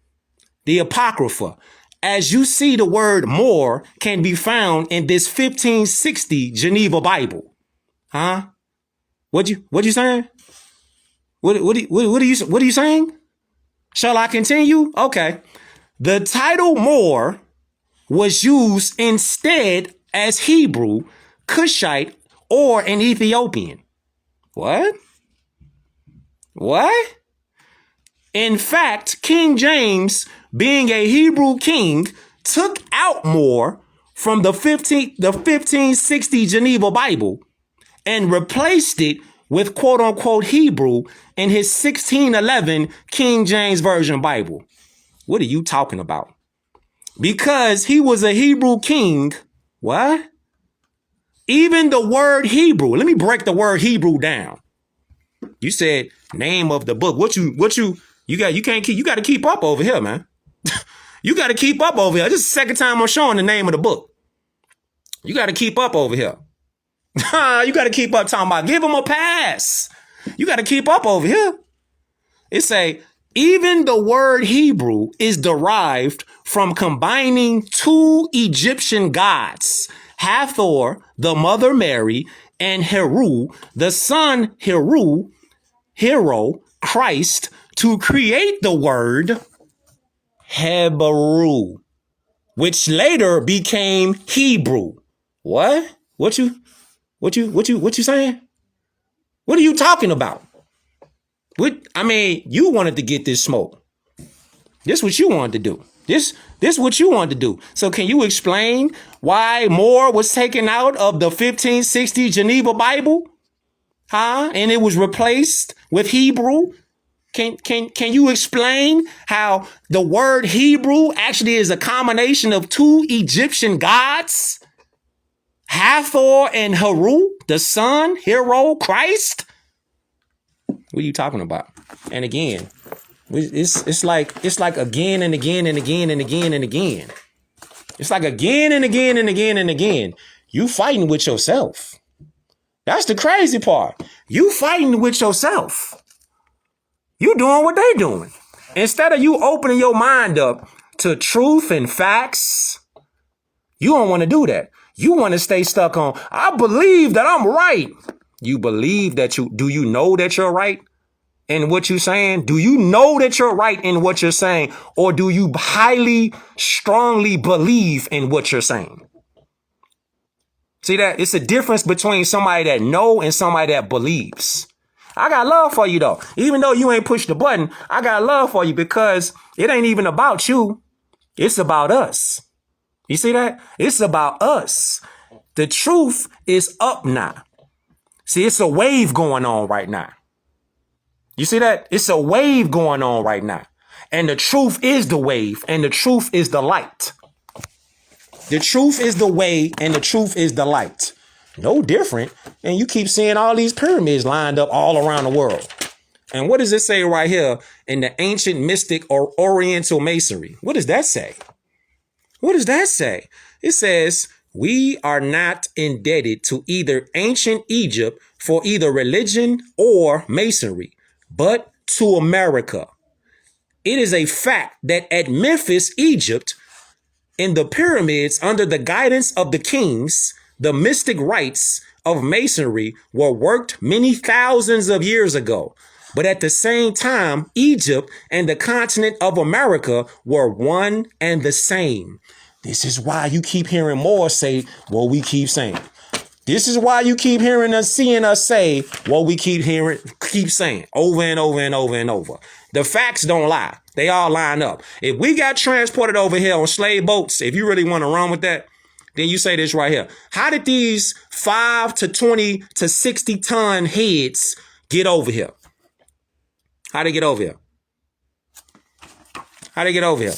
As you see, the word Moor can be found in this 1560 Geneva Bible. Huh? What you saying? What are you saying? Shall I continue? Okay. The title Moor was used instead as Hebrew, Cushite, or an Ethiopian. What? In fact, King James, being a Hebrew king, took out Moor from the 1560 Geneva Bible and replaced it with quote unquote Hebrew in his 1611 King James Version Bible. What are you talking about? Because he was a Hebrew king. What? Even the word Hebrew. Let me break the word Hebrew down. You said name of the book. You got to keep up over here, man. You got to keep up over here. This is the second time I'm showing the name of the book. You got to keep up over here. You got to keep up talking about give him a pass. You got to keep up over here. It say even the word Hebrew is derived from combining two Egyptian gods, Hathor, the mother Mary, and Heru, the son Hero, Christ, to create the word Hebrew, which later became Hebrew. What? What you saying? What are you talking about? You wanted to get this smoke. This what you wanted to do. This what you wanted to do. So can you explain why Moor was taken out of the 1560 Geneva Bible? Huh? And it was replaced with Hebrew? Can you explain how the word Hebrew actually is a combination of two Egyptian gods? Hathor and Heru, the son, Hero, Christ? What are you talking about? And again, it's like again and again and again and again and again. It's like again and again and again and again. You fighting with yourself. That's the crazy part. You fighting with yourself. You doing what they doing. Instead of you opening your mind up to truth and facts, you don't want to do that. You want to stay stuck on, I believe that I'm right. You believe that do you know that you're right? in what you're saying? Do you know that you're right in what you're saying? Or do you highly, strongly believe in what you're saying? See that? It's a difference between somebody that know and somebody that believes. I got love for you though. Even though you ain't pushed the button, I got love for you because it ain't even about you. It's about us. You see that? It's about us. The truth is up now. See, it's a wave going on right now. You see that? It's a wave going on right now. And the truth is the wave, and the truth is the light. The truth is the way, and the truth is the light. No different. And you keep seeing all these pyramids lined up all around the world. And what does it say right here in the ancient mystic or Oriental masonry? What does that say? What does that say? It says, we are not indebted to either ancient Egypt for either religion or masonry, but to America. It is a fact that at Memphis, Egypt, in the pyramids under the guidance of the kings, the mystic rites of masonry were worked many thousands of years ago. But at the same time, Egypt and the continent of America were one and the same. This is why you keep hearing more say what we keep saying. This is why you keep hearing us, seeing us say what we keep saying over and over and over and over. The facts don't lie. They all line up. If we got transported over here on slave boats, if you really want to run with that, then you say this right here. How did these 5 to 20 to 60 ton heads get over here? How'd they get over here? How'd they get over here?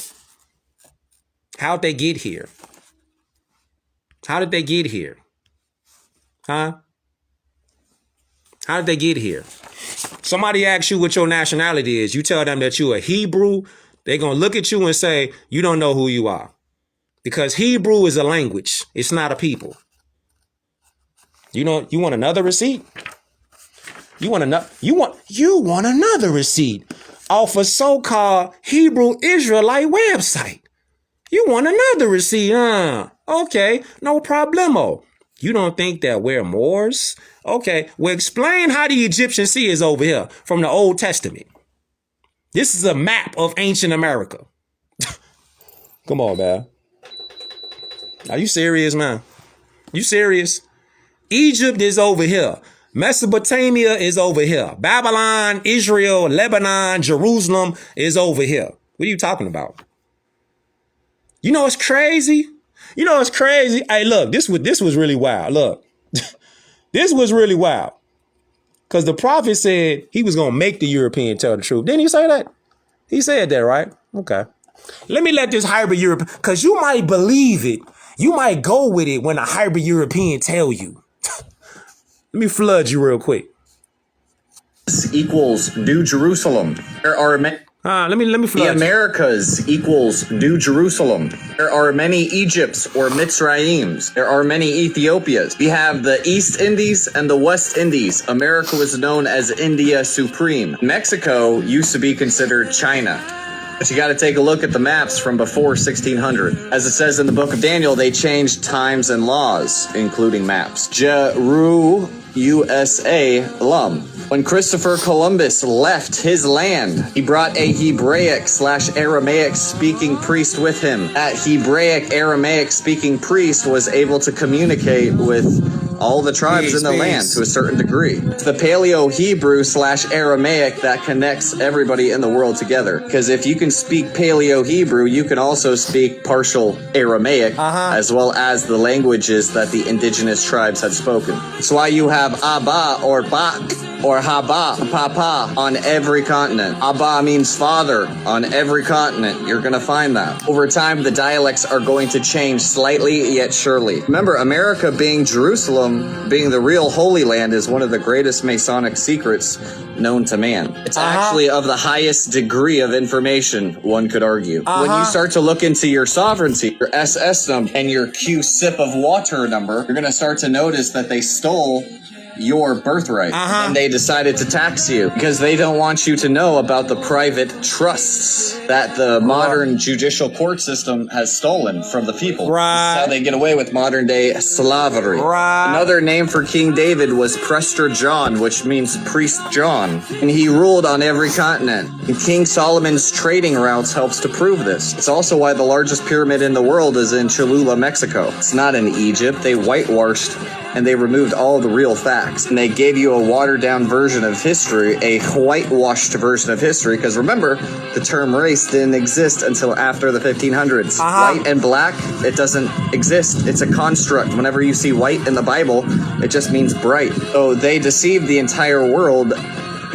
How'd they get here? How did they get here? Huh? How did they get here? Somebody asks you what your nationality is. You tell them that you're a Hebrew. They're going to look at you and say, you don't know who you are. Because Hebrew is a language. It's not a people. You want another receipt? You want another receipt off a so-called Hebrew Israelite website. You want another receipt, huh? Okay, no problemo. You don't think that we're Moors? Okay, well, explain how the Egyptian sea is over here from the Old Testament. This is a map of ancient America. Come on, man. Are you serious, man? You serious? Egypt is over here. Mesopotamia is over here. Babylon, Israel, Lebanon, Jerusalem is over here. What are you talking about? You know it's crazy? You know it's crazy? Hey, look, this was really wild. Look, this was really wild. Because the prophet said he was going to make the European tell the truth. Didn't he say that? He said that, right? Okay. Let me let this hybrid European, because you might believe it. You might go with it when a hybrid European tell you. Let me flood you real quick. Equals New Jerusalem. There are many. Let me flood the Americas equals New Jerusalem. There are many Egypts or Mitzrayims. There are many Ethiopias. We have the East Indies and the West Indies. America was known as India Supreme. Mexico used to be considered China. But you got to take a look at the maps from before 1600. As it says in the book of Daniel, they changed times and laws, including maps. Jeru USA Lum. When Christopher Columbus left his land, he brought a Hebraic/Aramaic speaking priest with him. That Hebraic Aramaic speaking priest was able to communicate with all the tribes in the land to a certain degree. It's the Paleo-Hebrew/Aramaic that connects everybody in the world together. Because if you can speak Paleo-Hebrew, you can also speak partial Aramaic, as well as the languages that the indigenous tribes had spoken. That's why you have Abba or Bak or Haba, Papa on every continent. Abba means father on every continent. You're going to find that. Over time, the dialects are going to change slightly yet surely. Remember, America being Jerusalem, being the real Holy Land, is one of the greatest Masonic secrets known to man. It's actually of the highest degree of information, one could argue. When you start to look into your sovereignty, your SS number, and your Q sip of water number, you're going to start to notice that they stole your birthright. Uh-huh. And they decided to tax you because they don't want you to know about the private trusts that the modern judicial court system has stolen from the people. Right. This is how they get away with modern day slavery. Right. Another name for King David was Prester John, which means priest John, and he ruled on every continent. And King Solomon's trading routes helps to prove this. It's also why the largest pyramid in the world is in Cholula, Mexico. It's not in Egypt. They whitewashed and they removed all the real facts. And they gave you a watered-down version of history, a whitewashed version of history, because remember, the term race didn't exist until after the 1500s. White and black, it doesn't exist. It's a construct. Whenever you see white in the Bible, it just means bright. So they deceived the entire world.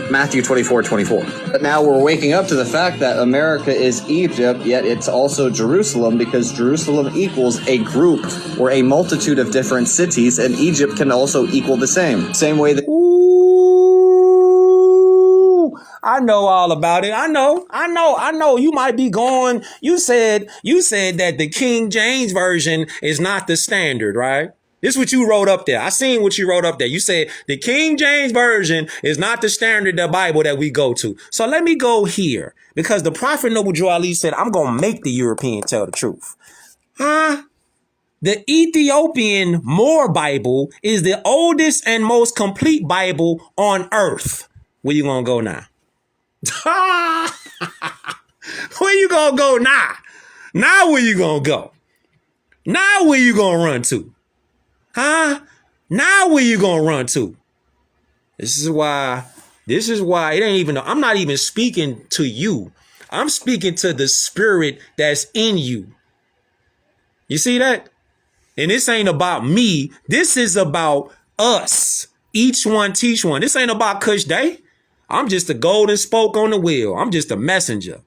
Matthew 24:24. But now we're waking up to the fact that America is Egypt, yet it's also Jerusalem, because Jerusalem equals a group or a multitude of different cities, and Egypt can also equal the same. Same way that... Ooh, I know all about it. I know. You might be going, you said that the King James Version is not the standard, right? This is what you wrote up there. I seen what you wrote up there. You said the King James Version is not the standard of the Bible that we go to. So let me go here, because the Prophet Noble Drew Ali said, I'm going to make the European tell the truth. Huh? The Ethiopian Moor Bible is the oldest and most complete Bible on earth. Where you going to go now? Where you going to go now? Now where you going to go? Now where you going to run to? Huh? Now where you gonna run to? This is why it ain't even, I'm not even speaking to you. I'm speaking to the spirit that's in you. You see that? And this ain't about me. This is about us. Each one teach one. This ain't about Kush Day. I'm just a golden spoke on the wheel. I'm just a messenger.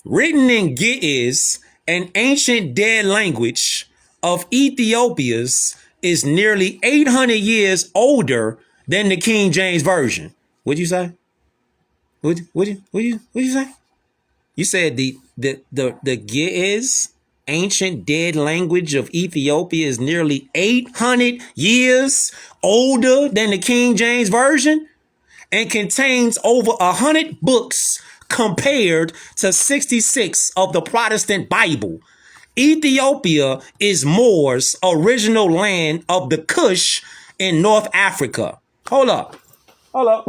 Written in Ge'ez, an ancient dead language of Ethiopia's, is nearly 800 years older than the King James Version. What'd you say? What'd you say? You said the Ge'ez, ancient dead language of Ethiopia, is nearly 800 years older than the King James Version and contains over 100 books compared to 66 of the Protestant Bible. Ethiopia is Moor's original land of the Kush in North Africa. Hold up. Hold up.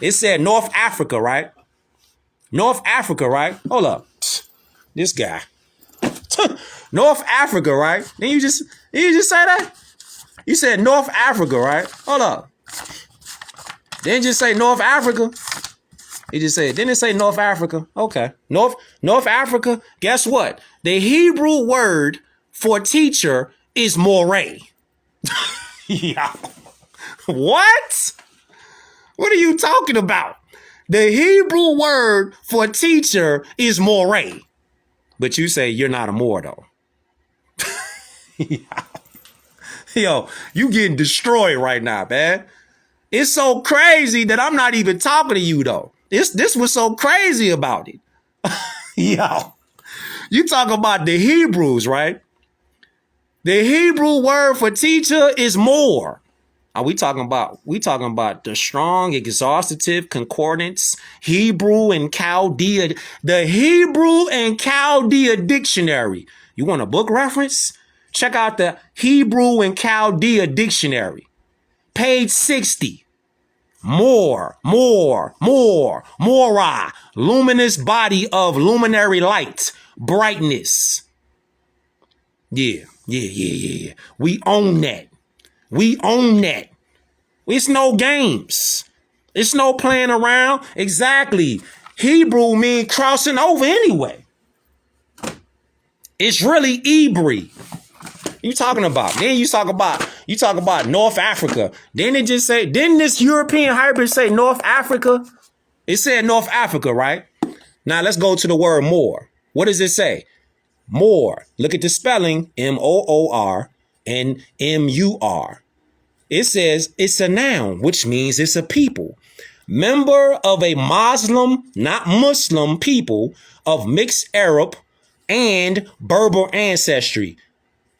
It said North Africa, right? North Africa, right? Hold up. This guy. North Africa, right? Didn't you just say that? You said North Africa, right? Hold up. Didn't just say North Africa. He just said, didn't it say North Africa? Okay. North Africa. Guess what? The Hebrew word for teacher is moray. Yeah. What? What are you talking about? The Hebrew word for teacher is moray. But you say you're not a Moor, though. Yo, you getting destroyed right now, man. It's so crazy that I'm not even talking to you, though. This was so crazy about it. Yo, you talk about the Hebrews, right? The Hebrew word for teacher is more. We talking about the strong, exhaustive concordance, Hebrew and Chaldea, the Hebrew and Chaldea dictionary. You want a book reference? Check out the Hebrew and Chaldea dictionary. Page 60. More, luminous body of luminary light, brightness. Yeah. We own that. It's no games. It's no playing around. Exactly. Hebrew mean crossing over anyway. It's really Hebrew. You talking about? Then you talk about North Africa. Didn't this European hybrid say North Africa? It said North Africa, right? Now let's go to the word more. What does it say? More. Look at the spelling, Moor and Mur. It says it's a noun, which means it's a people. Member of a Muslim, not Muslim people of mixed Arab and Berber ancestry.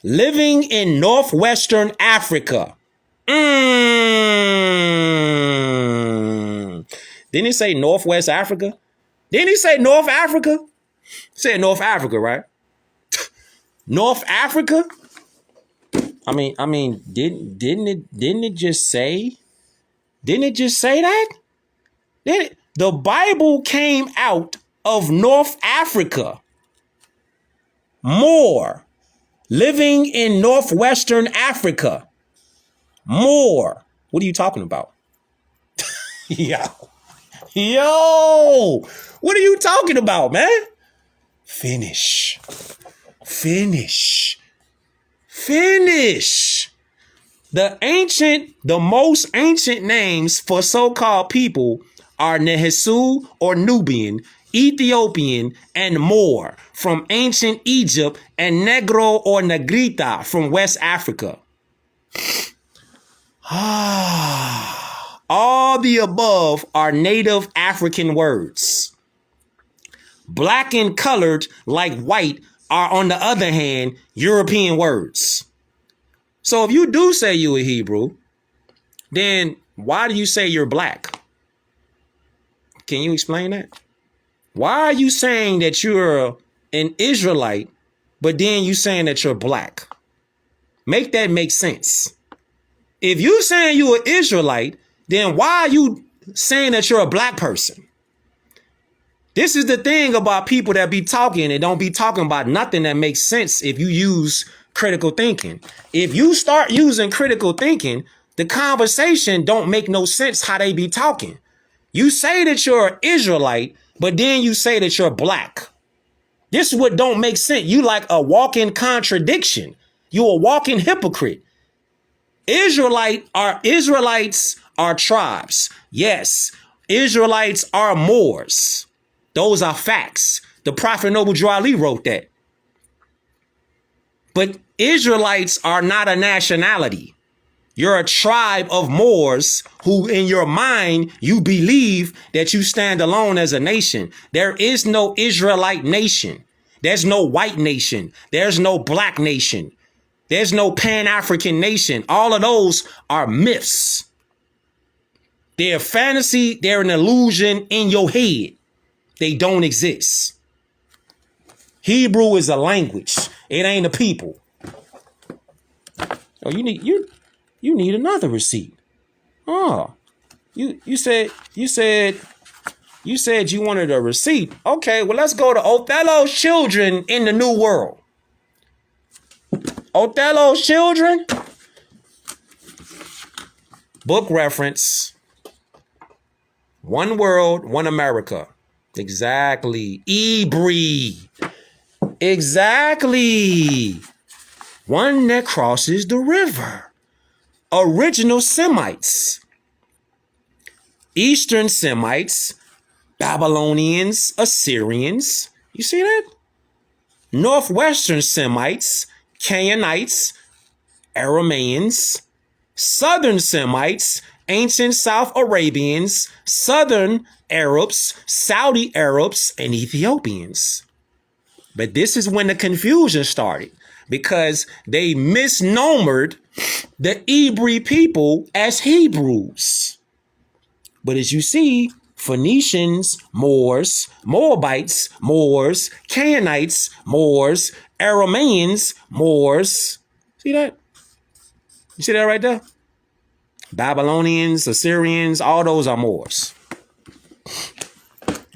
living in northwestern Africa. Didn't he say Northwest Africa? Didn't he say North Africa? He said North Africa, right? North Africa? I mean, didn't it just say that? The Bible came out of North Africa. More. Living in northwestern Africa. More. What are you talking about? Yo, what are you talking about, man? Finish. The most ancient names for so-called people are Nehesu or Nubian, Ethiopian, and Moor from ancient Egypt, and Negro or Negrita from West Africa. All the above are native African words. Black and colored, like white, are, on the other hand, European words. So if you do say you a Hebrew, then why do you say you're black? Can you explain that? Why are you saying that you're an Israelite, but then you saying that you're black? Make that make sense. If you saying you're an Israelite, then why are you saying that you're a black person? This is the thing about people that be talking and don't be talking about nothing that makes sense if you use critical thinking. If you start using critical thinking, the conversation don't make no sense how they be talking. You say that you're an Israelite, but then you say that you're black. This is what don't make sense. You like a walking contradiction. You a walking hypocrite. Israelites are tribes. Yes, Israelites are Moors. Those are facts. The Prophet Noble Drew Ali wrote that. But Israelites are not a nationality. You're a tribe of Moors who in your mind, you believe that you stand alone as a nation. There is no Israelite nation. There's no white nation. There's no black nation. There's no Pan-African nation. All of those are myths. They're fantasy. They're an illusion in your head. They don't exist. Hebrew is a language. It ain't a people. Oh, you need another receipt. Oh, you said you wanted a receipt. Okay, well, let's go to Othello's Children in the New World. Othello's Children. Book reference. One World, One America. Exactly. Ebri. Exactly. One that crosses the river. Original Semites. Eastern Semites. Babylonians. Assyrians. You see that? Northwestern Semites. Canaanites. Arameans. Southern Semites. Ancient South Arabians. Southern Arabs. Saudi Arabs. And Ethiopians. But this is when the confusion started, because they misnomered the Hebrew people as Hebrews. But as you see, Phoenicians, Moors, Moabites, Moors, Canaanites, Moors, Arameans, Moors. See that? You see that right there? Babylonians, Assyrians, all those are Moors.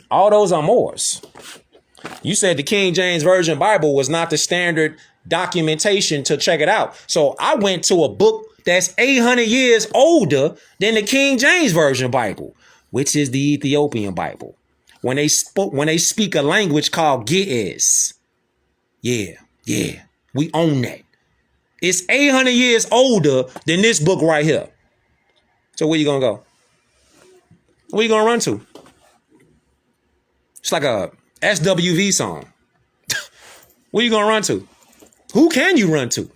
All those are Moors. You said the King James Version Bible was not the standard documentation to check it out. So I went to a book that's 800 years older than the King James Version Bible, which is the Ethiopian Bible. When they speak a language called Ge'ez. Yeah, we own that. It's 800 years older than this book right here. So where you gonna go? Where you gonna run to? It's like a SWV song. Where you gonna run to? Who can you run to?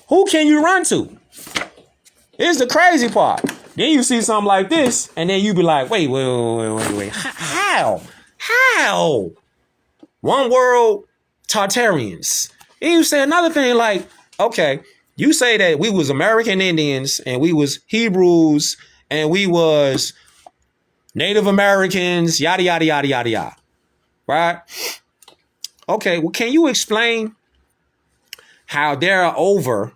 Who can you run to? Here's the crazy part. Then you see something like this, and then you be like, wait. How? One World Tartarians. And you say another thing like, okay, you say that we was American Indians and we was Hebrews and we was Native Americans, yada, yada, yada, yada, yada. Right? Okay, well, can you explain how there are over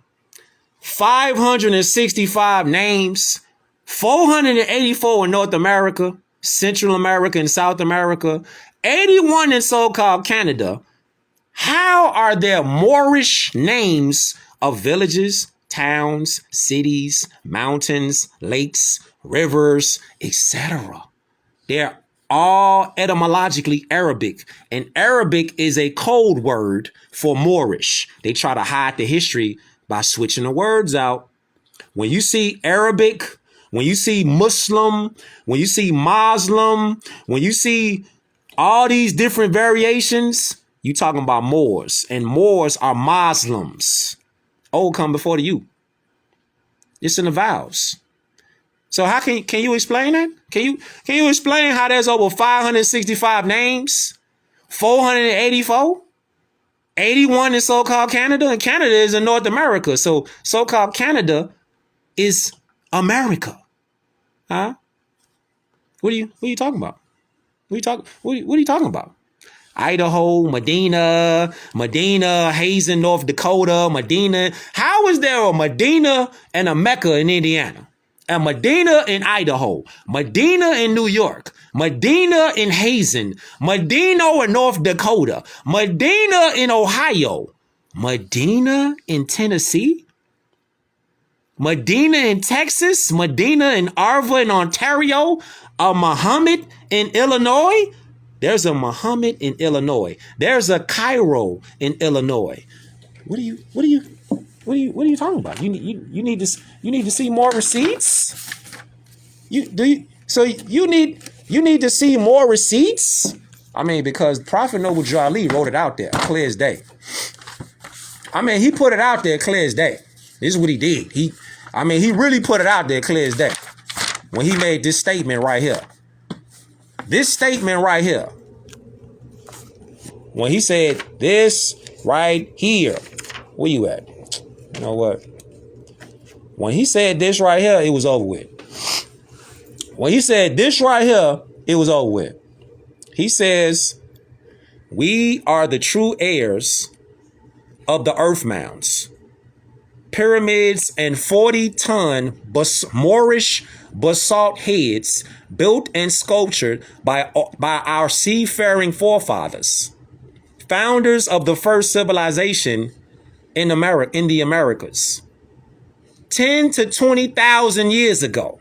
565 names, 484 in North America, Central America, and South America, 81 in so-called Canada? How are there Moorish names of villages, towns, cities, mountains, lakes, rivers, etc.? They're all etymologically Arabic, and Arabic is a code word for Moorish. They try to hide the history by switching the words out. When you see Arabic, when you see Muslim, when you see Muslim, when you see all these different variations, you talking about Moors, and Moors are Muslims. Old come before the you. It's in the vowels. So how can you explain that? Can you explain how there's over 565 names, 484, 81 in so-called Canada, and Canada is in North America. So so-called Canada is America. Huh? What are you talking about? What are you talking about? Idaho, Medina, Hazen, North Dakota, Medina. How is there a Medina and a Mecca in Indiana? A Medina in Idaho, Medina in New York, Medina in Hazen, Medina in North Dakota, Medina in Ohio, Medina in Tennessee, Medina in Texas, Medina in Arva in Ontario, a Muhammad in Illinois. There's a Muhammad in Illinois. There's a Cairo in Illinois. What are you talking about? You need to see more receipts. You need to see more receipts. I mean, because Prophet Noble Jali wrote it out there, clear as day. I mean, he put it out there clear as day. This is what he did. He really put it out there clear as day when he made this statement right here. This statement right here. When he said this right here. Where you at? You know what? When he said this right here, it was over with. When he said this right here, it was over with. He says, we are the true heirs of the earth mounds, pyramids, and 40-ton Moorish basalt heads built and sculptured by our seafaring forefathers, founders of the first civilization in the Americas. 10 to 20,000 years ago,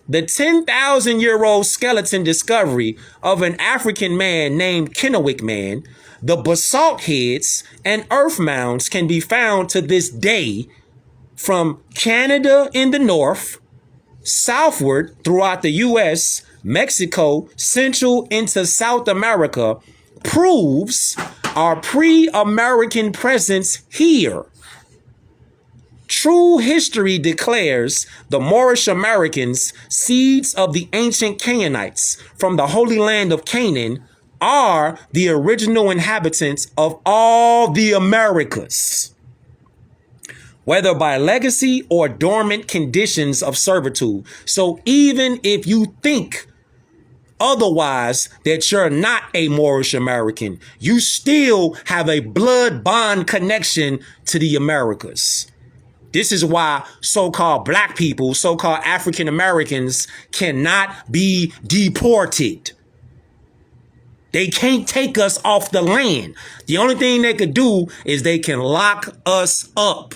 the 10,000-year-old skeleton discovery of an African man named Kennewick Man, the basalt heads and earth mounds can be found to this day from Canada in the north, southward throughout the U.S., Mexico, Central into South America, proves our pre-American presence here. True history declares the Moorish Americans, seeds of the ancient Canaanites from the Holy Land of Canaan, are the original inhabitants of all the Americas, whether by legacy or dormant conditions of servitude. So even if you think otherwise, that you're not a Moorish American, you still have a blood bond connection to the Americas. This is why so-called black people, so-called African Americans cannot be deported. They can't take us off the land. The only thing they could do is they can lock us up.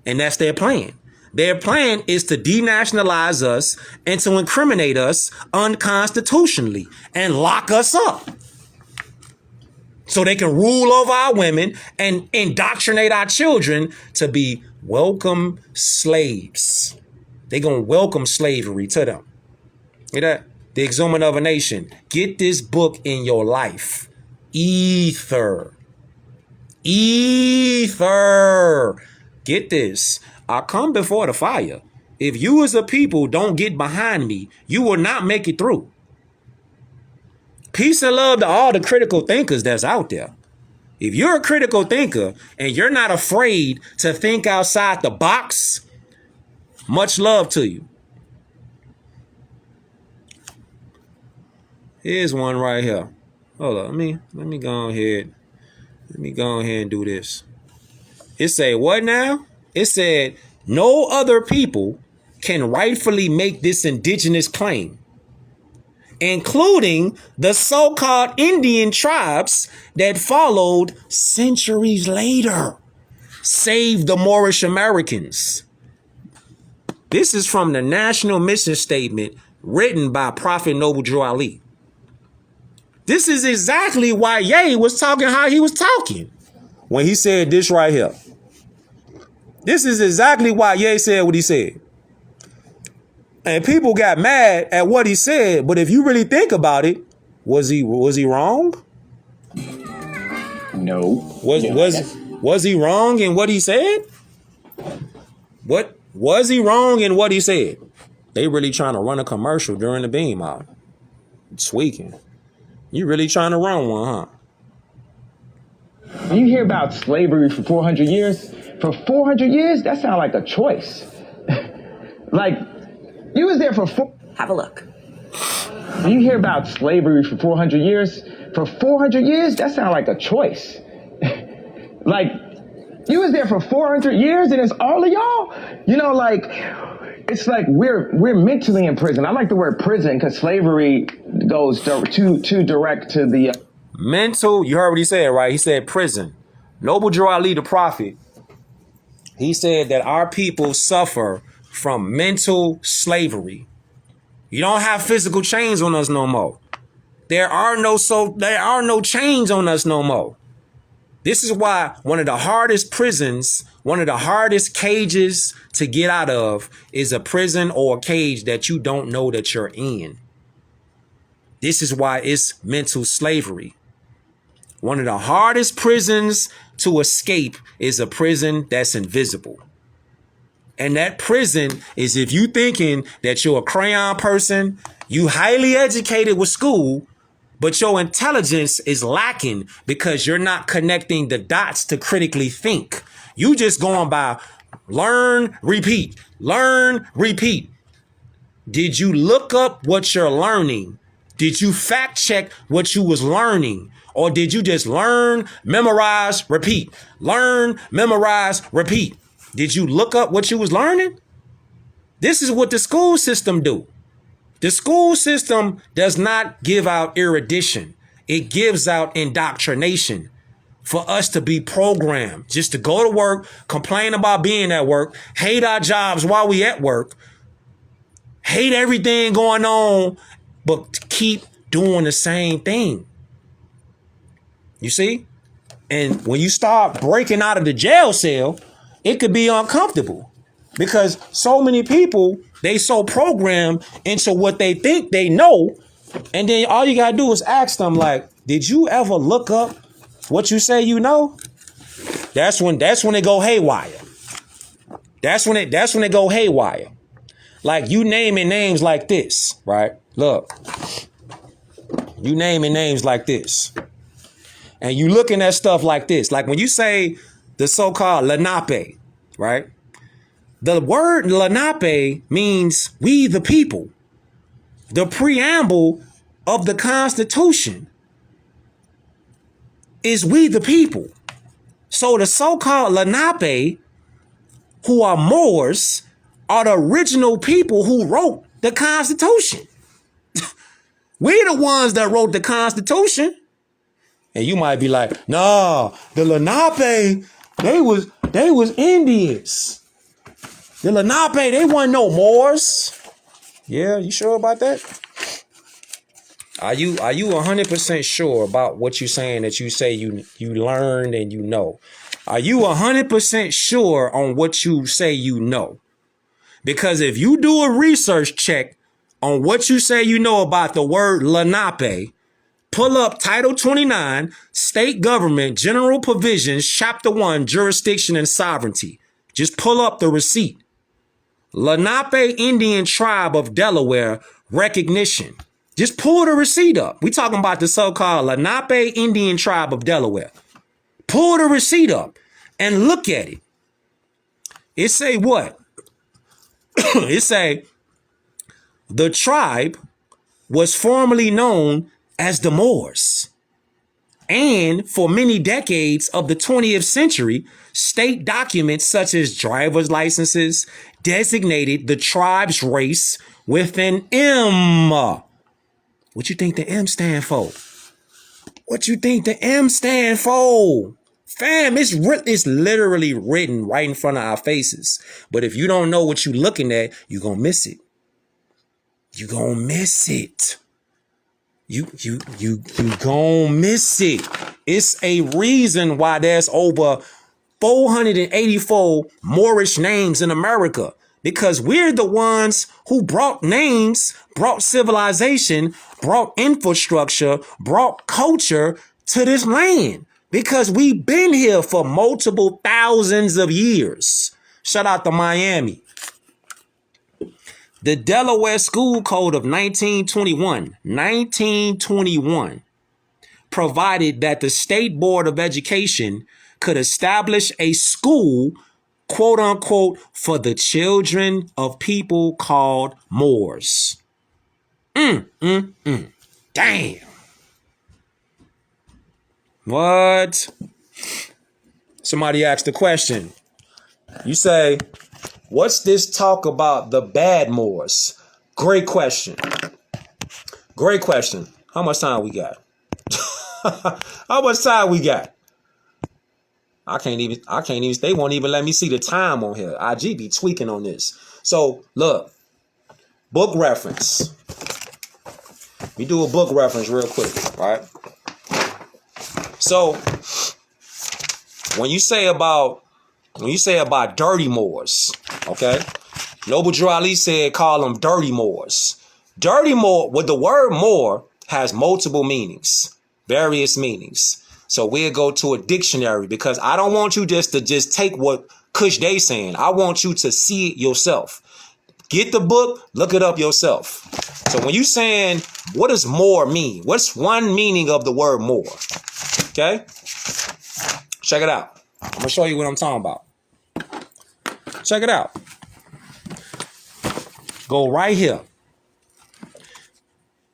And that's their plan. Their plan is to denationalize us and to incriminate us unconstitutionally and lock us up. So they can rule over our women and indoctrinate our children to be welcome slaves. They're going to welcome slavery to them. Hear that? The Exhument of a Nation. Get this book in your life. Ether. Get this. I come before the fire. If you as a people don't get behind me, you will not make it through. Peace and love to all the critical thinkers that's out there. If you're a critical thinker and you're not afraid to think outside the box, much love to you. Here's one right here. Hold up, let me go ahead. Let me go ahead and do this. It said what now? It said no other people can rightfully make this indigenous claim, including the so-called Indian tribes that followed centuries later, save the Moorish Americans. This is from the National Mission Statement written by Prophet Noble Drew Ali. This is exactly why Ye was talking how he was talking when he said this right here. This is exactly why Ye said what he said. And people got mad at what he said, but if you really think about it, was he wrong? No. Was he wrong in what he said? What was he wrong in what he said? They really trying to run a commercial during the beam out. It's tweaking. You really trying to run one, huh? When you hear about slavery for 400 years, for 400 years, that sounds like a choice. Like, you was there for Have a look. When you hear about slavery for 400 years, for 400 years, that sounds like a choice. Like, you was there for 400 years and it's all of y'all? You know, like, it's like we're mentally in prison. I like the word prison because slavery goes too direct to the... Mental, you heard what he said, right? He said prison. Noble Drew Ali, the prophet, he said that our people suffer from mental slavery. You don't have physical chains on us no more. There are no chains on us no more. This is why one of the hardest prisons, one of the hardest cages to get out of is a prison or a cage that you don't know that you're in. This is why it's mental slavery. One of the hardest prisons to escape is a prison that's invisible. And that prison is if you thinking that you're a crayon person, you highly educated with school, but your intelligence is lacking because you're not connecting the dots to critically think. You just going by learn, repeat, learn, repeat. Did you look up what you're learning? Did you fact check what you was learning? Or did you just learn, memorize, repeat? Learn, memorize, repeat. Did you look up what you was learning? This is what the school system do. The school system does not give out erudition. It gives out indoctrination for us to be programmed, just to go to work, complain about being at work, hate our jobs while we at work, hate everything going on, but keep doing the same thing. You see? And when you start breaking out of the jail cell, it could be uncomfortable because so many people, they so programmed into what they think they know. And then all you got to do is ask them like, did you ever look up what you say you know? That's when it go haywire. That's when it go haywire. Like you naming names like this, right? Look, you naming names like this. And you looking at stuff like this. Like when you say the so-called Lenape, right? The word Lenape means we the people. The preamble of the Constitution is we the people. So the so-called Lenape, who are Moors, are the original people who wrote the Constitution. We're the ones that wrote the Constitution. And you might be like, nah, the Lenape, they was Indians. The Lenape, they weren't no Moors. Yeah, you sure about that? Are you 100% sure about what you're saying that you say you learned and you know? Are you 100% sure on what you say you know? Because if you do a research check on what you say you know about the word Lenape, pull up Title 29, State Government, General Provisions, Chapter 1, Jurisdiction and Sovereignty. Just pull up the receipt. Lenape Indian Tribe of Delaware, recognition. Just pull the receipt up. We talking about the so-called Lenape Indian Tribe of Delaware. Pull the receipt up and look at it. It say what? It say the tribe was formerly known as the Moors. And for many decades of the 20th century, state documents such as driver's licenses designated the tribe's race with an M. What you think the M stand for? What you think the M stand for? Fam, it's literally written right in front of our faces. But if you don't know what you're looking at, you're going to miss it. You're going to miss it. You gonna miss it. It's a reason why there's over 484 Moorish names in America, because we're the ones who brought names, brought civilization, brought infrastructure, brought culture to this land, because we've been here for multiple thousands of years. Shout out to Miami. The Delaware School Code of 1921 provided that the State Board of Education could establish a school, quote unquote, for the children of people called Moors. Damn. What? Somebody asked the question. You say, what's this talk about the bad Moors? Great question. Great question. How much time we got? How much time we got? I can't even, they won't even let me see the time on here. IG be tweaking on this. So look, book reference. We do a book reference real quick, right? So when you say about dirty Moors, okay? Noble Drew Ali said call them dirty Moors. Dirty Moor, with the word Moor has multiple meanings, various meanings. So we'll go to a dictionary, because I don't want you just to take what Kush Day saying. I want you to see it yourself. Get the book, look it up yourself. So when you saying, what does Moor mean? What's one meaning of the word Moor? Okay? Check it out. I'm going to show you what I'm talking about. Check it out. Go right here.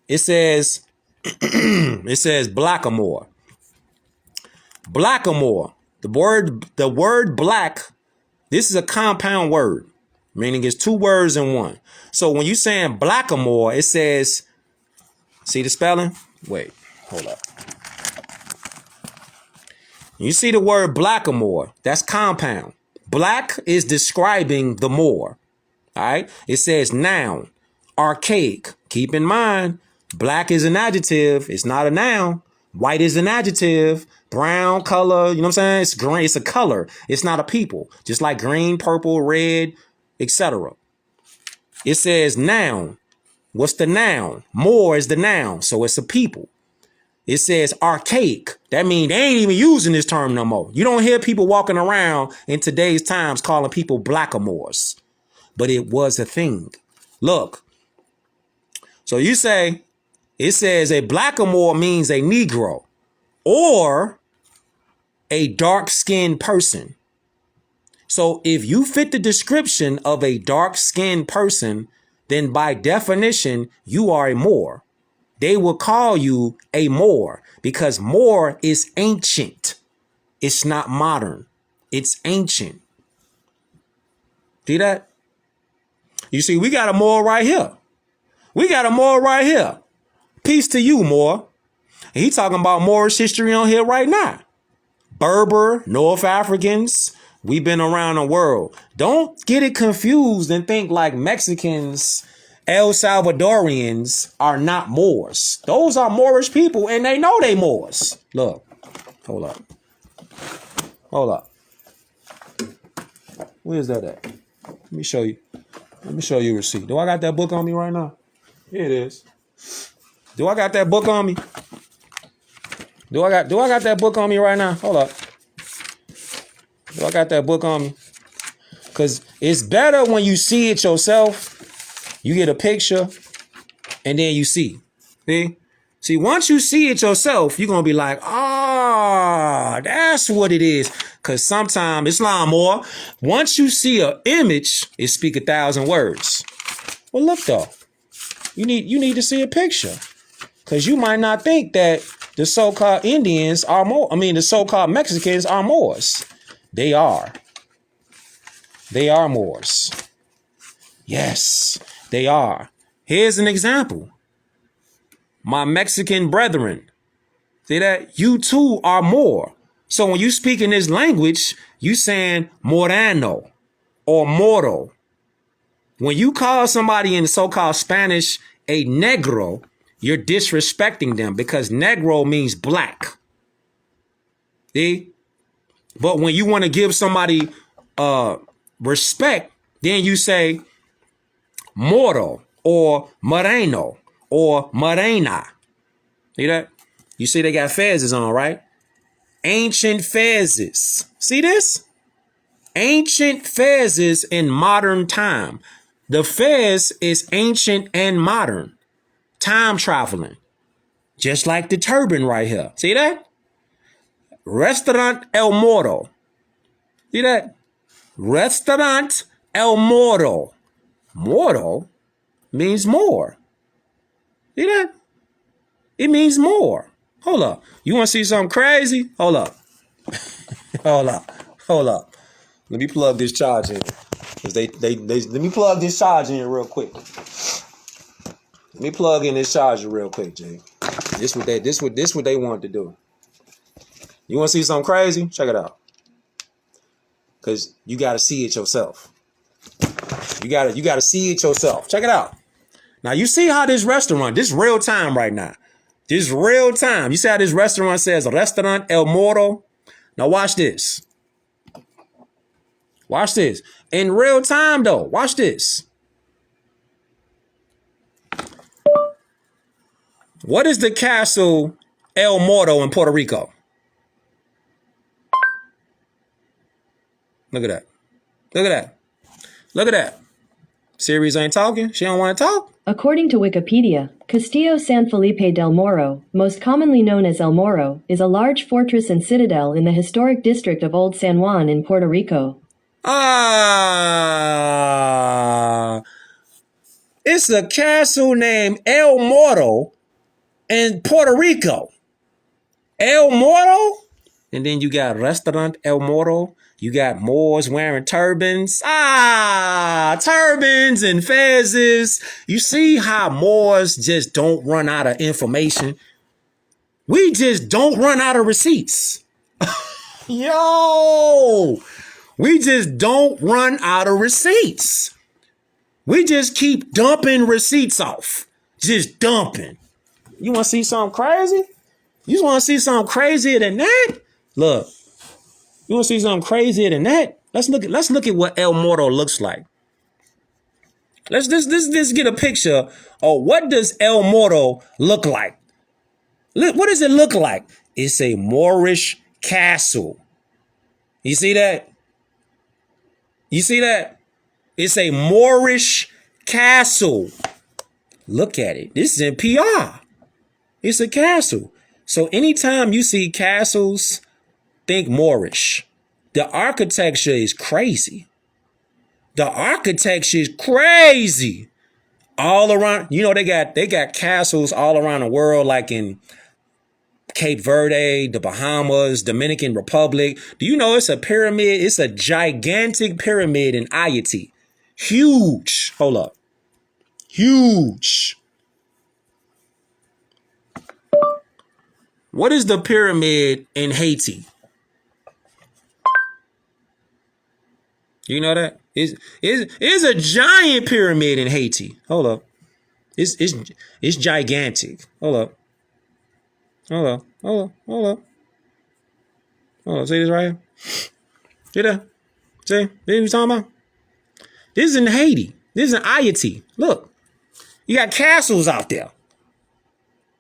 It says, blackamoor. Blackamoor. The word black, this is a compound word, meaning it's two words in one. So when you saying blackamoor, it says, see the spelling? Wait, hold up. You see the word blackamoor, that's compound. Black is describing the Moor. All right. It says noun, archaic. Keep in mind, black is an adjective. It's not a noun. White is an adjective. Brown color, you know what I'm saying? It's green. It's a color. It's not a people. Just like green, purple, red, etc. It says noun. What's the noun? Moor is the noun. So it's a people. It says archaic. That means they ain't even using this term no more. You don't hear people walking around in today's times calling people blackamoors. But it was a thing. Look. So you say, it says a blackamoor means a Negro or a dark-skinned person. So if you fit the description of a dark-skinned person, then by definition, you are a Moor. They will call you a Moor because Moor is ancient. It's not modern. It's ancient. See that? You see, we got a Moor right here. We got a Moor right here. Peace to you, Moor. And he talking about Moorish history on here right now. Berber, North Africans, we've been around the world. Don't get it confused and think like Mexicans, El Salvadorians are not Moors. Those are Moorish people and they know they Moors. Look, hold up. Hold up. Where's that at? Let me show you. Let me show you a receipt. Do I got that book on me right now? Here it is. Do I got that book on me? Do I got that book on me right now? Hold up. Do I got that book on me? Because it's better when you see it yourself. You get a picture and then you see. See, once you see it yourself, you're going to be like, Ah, that's what it is. Cause sometimes Islam or once you see an image, it speak 1,000 words. Well, look though, you need to see a picture. Cause you might not think that the so-called Indians are more. I mean, the so-called Mexicans are Moors. They are. They are Moors. Yes, they are. Here's an example. My Mexican brethren. See that? You too are Moor. So when you speak in this language, you saying Morano or Moro. When you call somebody in so-called Spanish a negro, you're disrespecting them because negro means black. See? But when you want to give somebody respect, then you say Moro or Moreno or Morena. See that? You see they got fezzes on, right? Ancient fezzes. See this? Ancient fezzes in modern time. The fez is ancient and modern. Time traveling. Just like the turban right here. See that? Restaurant El Moro. See that? Restaurant El Moro. Moro means more. See that? It means more. Hold up. You want to see something crazy? Hold up. Hold up. Hold up. Let me plug this charge in. Let me plug this charge in real quick. Let me plug in this charger real quick, Jay. This what they want to do. You want to see something crazy? Check it out. Cause you gotta see it yourself. You gotta see it yourself. Check it out. Now you see how this restaurant, this real time right now. This real time. You see how this restaurant says Restaurant El Moro? Now watch this. Watch this. In real time though. Watch this. What is the castle El Moro in Puerto Rico? Look at that. Look at that. Look at that. Sirius ain't talking. She don't want to talk. According to Wikipedia, Castillo San Felipe del Moro, most commonly known as El Moro, is a large fortress and citadel in the historic district of Old San Juan in Puerto Rico. It's a castle named El Moro in Puerto Rico. El Moro? And then you got Restaurant El Moro. You got Moors wearing turbans. Turbans and fezzes. You see how Moors just don't run out of information? We just don't run out of receipts. Yo! We just don't run out of receipts. We just keep dumping receipts off. Just dumping. You want to see something crazy? You want to see something crazier than that? Look. You want to see something crazier than that? Let's look at what El Moro looks like. Let's get a picture of what does El Moro look like. Look, what does it look like? It's a Moorish castle. You see that? You see that? It's a Moorish castle. Look at it. This is in PR. It's a castle. So anytime you see castles, think Moorish. The architecture is crazy. The architecture is crazy. All around, you know, they got castles all around the world, like in Cape Verde, the Bahamas, Dominican Republic. Do you know it's a pyramid? It's a gigantic pyramid in Haiti. Huge. Hold up. Huge. What is the pyramid in Haiti? You know that? It's a giant pyramid in Haiti. Hold up. It's gigantic. Hold up. Hold up. Hold up. Hold up. Hold up. See this right here? See that? See? This what you talking about? This is in Haiti. This is in Haiti. Look. You got castles out there.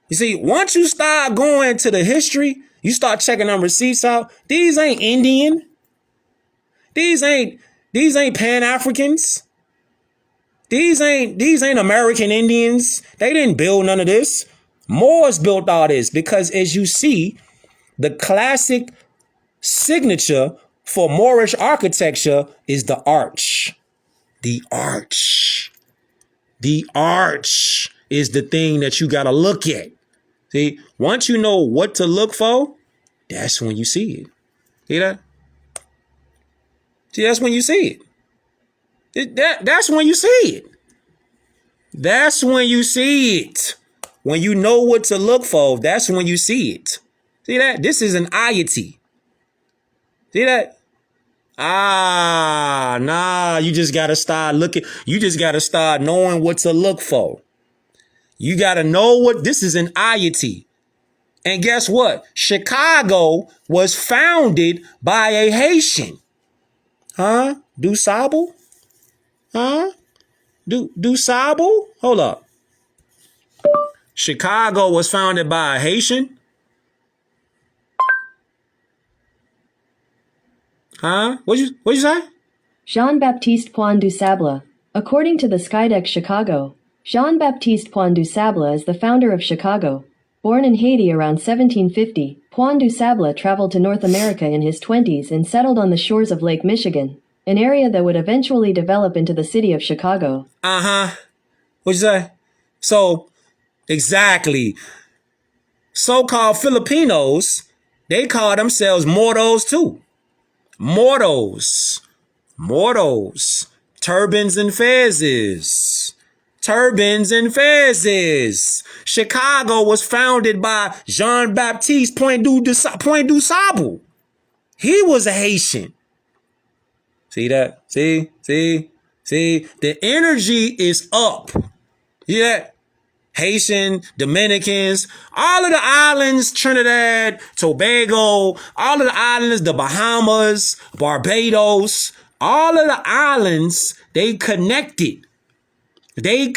You see, once you start going to the history, you start checking them receipts out. These ain't Indian. These ain't Pan-Africans. These ain't American Indians. They didn't build none of this. Moors built all this because, as you see, The classic signature for Moorish architecture is the arch. The arch. The arch is the thing that you got to look at. See, once you know what to look for, that's when you see it. See that? See, that's when you see it. That's when you see it. That's when you see it. When you know what to look for, that's when you see it. See that? This is an iety. See that? Nah, you just got to start looking. You just got to start knowing what to look for. You got to know what, this is an iety. And guess what? Chicago was founded by a Haitian. Huh? Du Sable? Huh? Du Sable? Hold up. Chicago was founded by a Haitian? Huh? What'd you say? Jean-Baptiste Point du Sable. According to the Skydeck Chicago, Jean-Baptiste Point du Sable is the founder of Chicago. Born in Haiti around 1750, Point du Sable traveled to North America in his 20s and settled on the shores of Lake Michigan, an area that would eventually develop into the city of Chicago. Uh-huh. What'd you say? So, exactly. So-called Filipinos, they call themselves Mortos too. Mortos. Turbans and fezzes. Chicago was founded by Jean-Baptiste Point du Sable. He was a Haitian. See that? See? The energy is up. Yeah. Haitian, Dominicans, all of the islands, Trinidad, Tobago, all of the islands, the Bahamas, Barbados, all of the islands, they connected. They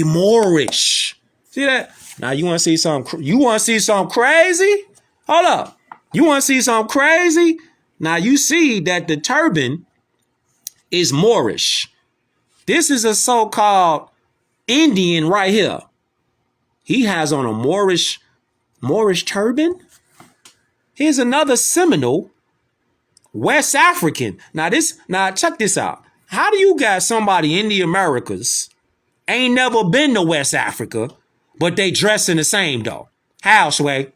Moorish. See that? Now you want to see something? You want to see something crazy? Hold up. You want to see something crazy? Now you see that the turban is Moorish. This is a so-called Indian right here. He has on a Moorish turban. Here's another Seminole, West African. Now check this out. How do you got somebody in the Americas, ain't never been to West Africa, but they dressing the same though? How, Sway?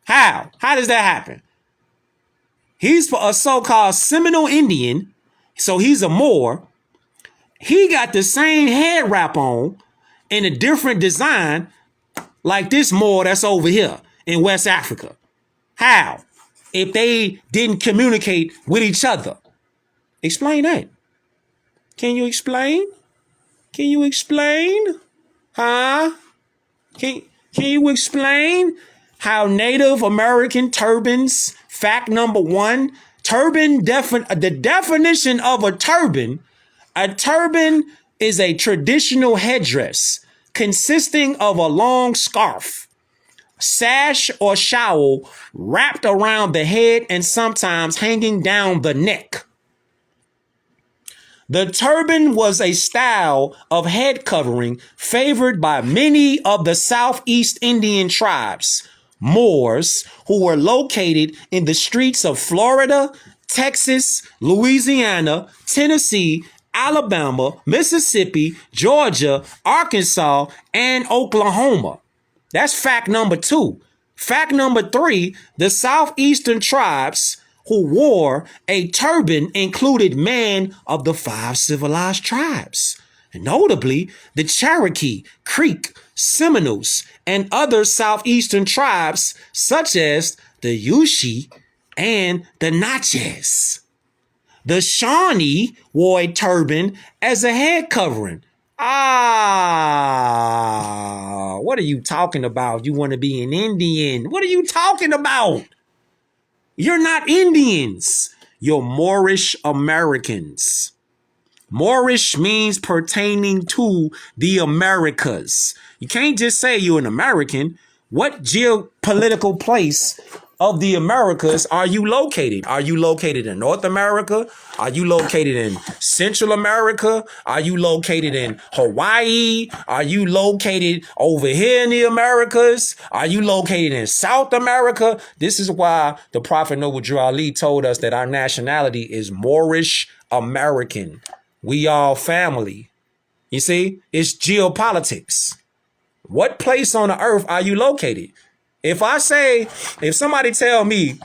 How? How does that happen? He's a so-called Seminole Indian, so he's a Moor. He got the same head wrap on in a different design like this Moor that's over here in West Africa. How? If they didn't communicate with each other. Explain that. Can you explain? Huh? Can you explain how Native American turbans, fact number one, the definition of a turban is a traditional headdress consisting of a long scarf, sash, or shawl wrapped around the head and sometimes hanging down the neck. The turban was a style of head covering favored by many of the Southeast Indian tribes, Moors, who were located in the streets of Florida, Texas, Louisiana, Tennessee, Alabama, Mississippi, Georgia, Arkansas, and Oklahoma. That's fact number two. Fact number three, the Southeastern tribes who wore a turban included men of the 5 civilized tribes, notably the Cherokee, Creek, Seminoles, and other Southeastern tribes such as the Yushi and the Natchez. The Shawnee wore a turban as a head covering. What are you talking about? You want to be an Indian? What are you talking about? You're not Indians. You're Moorish Americans. Moorish means pertaining to the Americas. You can't just say you're an American. What geopolitical place of the Americas are you located? Are you located in North America? Are you located in Central America? Are you located in Hawaii? Are you located over here in the Americas? Are you located in South America? This is why the Prophet Noble Ali told us that our nationality is Moorish American. We all family. You see, it's geopolitics. What place on the earth are you located? If somebody tell me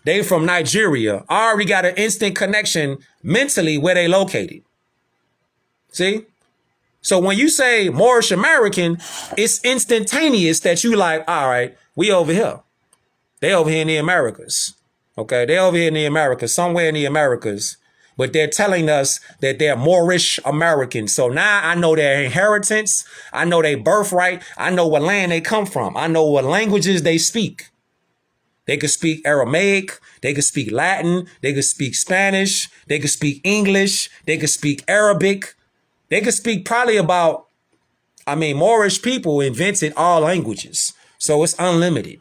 they from Nigeria, I already got an instant connection mentally where they located. See? So when you say Moorish American, it's instantaneous that you like, all right, we over here. They over here in the Americas. Okay, they over here in the Americas, somewhere in the Americas. But they're telling us that they're Moorish Americans. So now I know their inheritance. I know their birthright. I know what land they come from. I know what languages they speak. They could speak Aramaic. They could speak Latin. They could speak Spanish. They could speak English. They could speak Arabic. They could speak probably about, Moorish people invented all languages. So it's unlimited.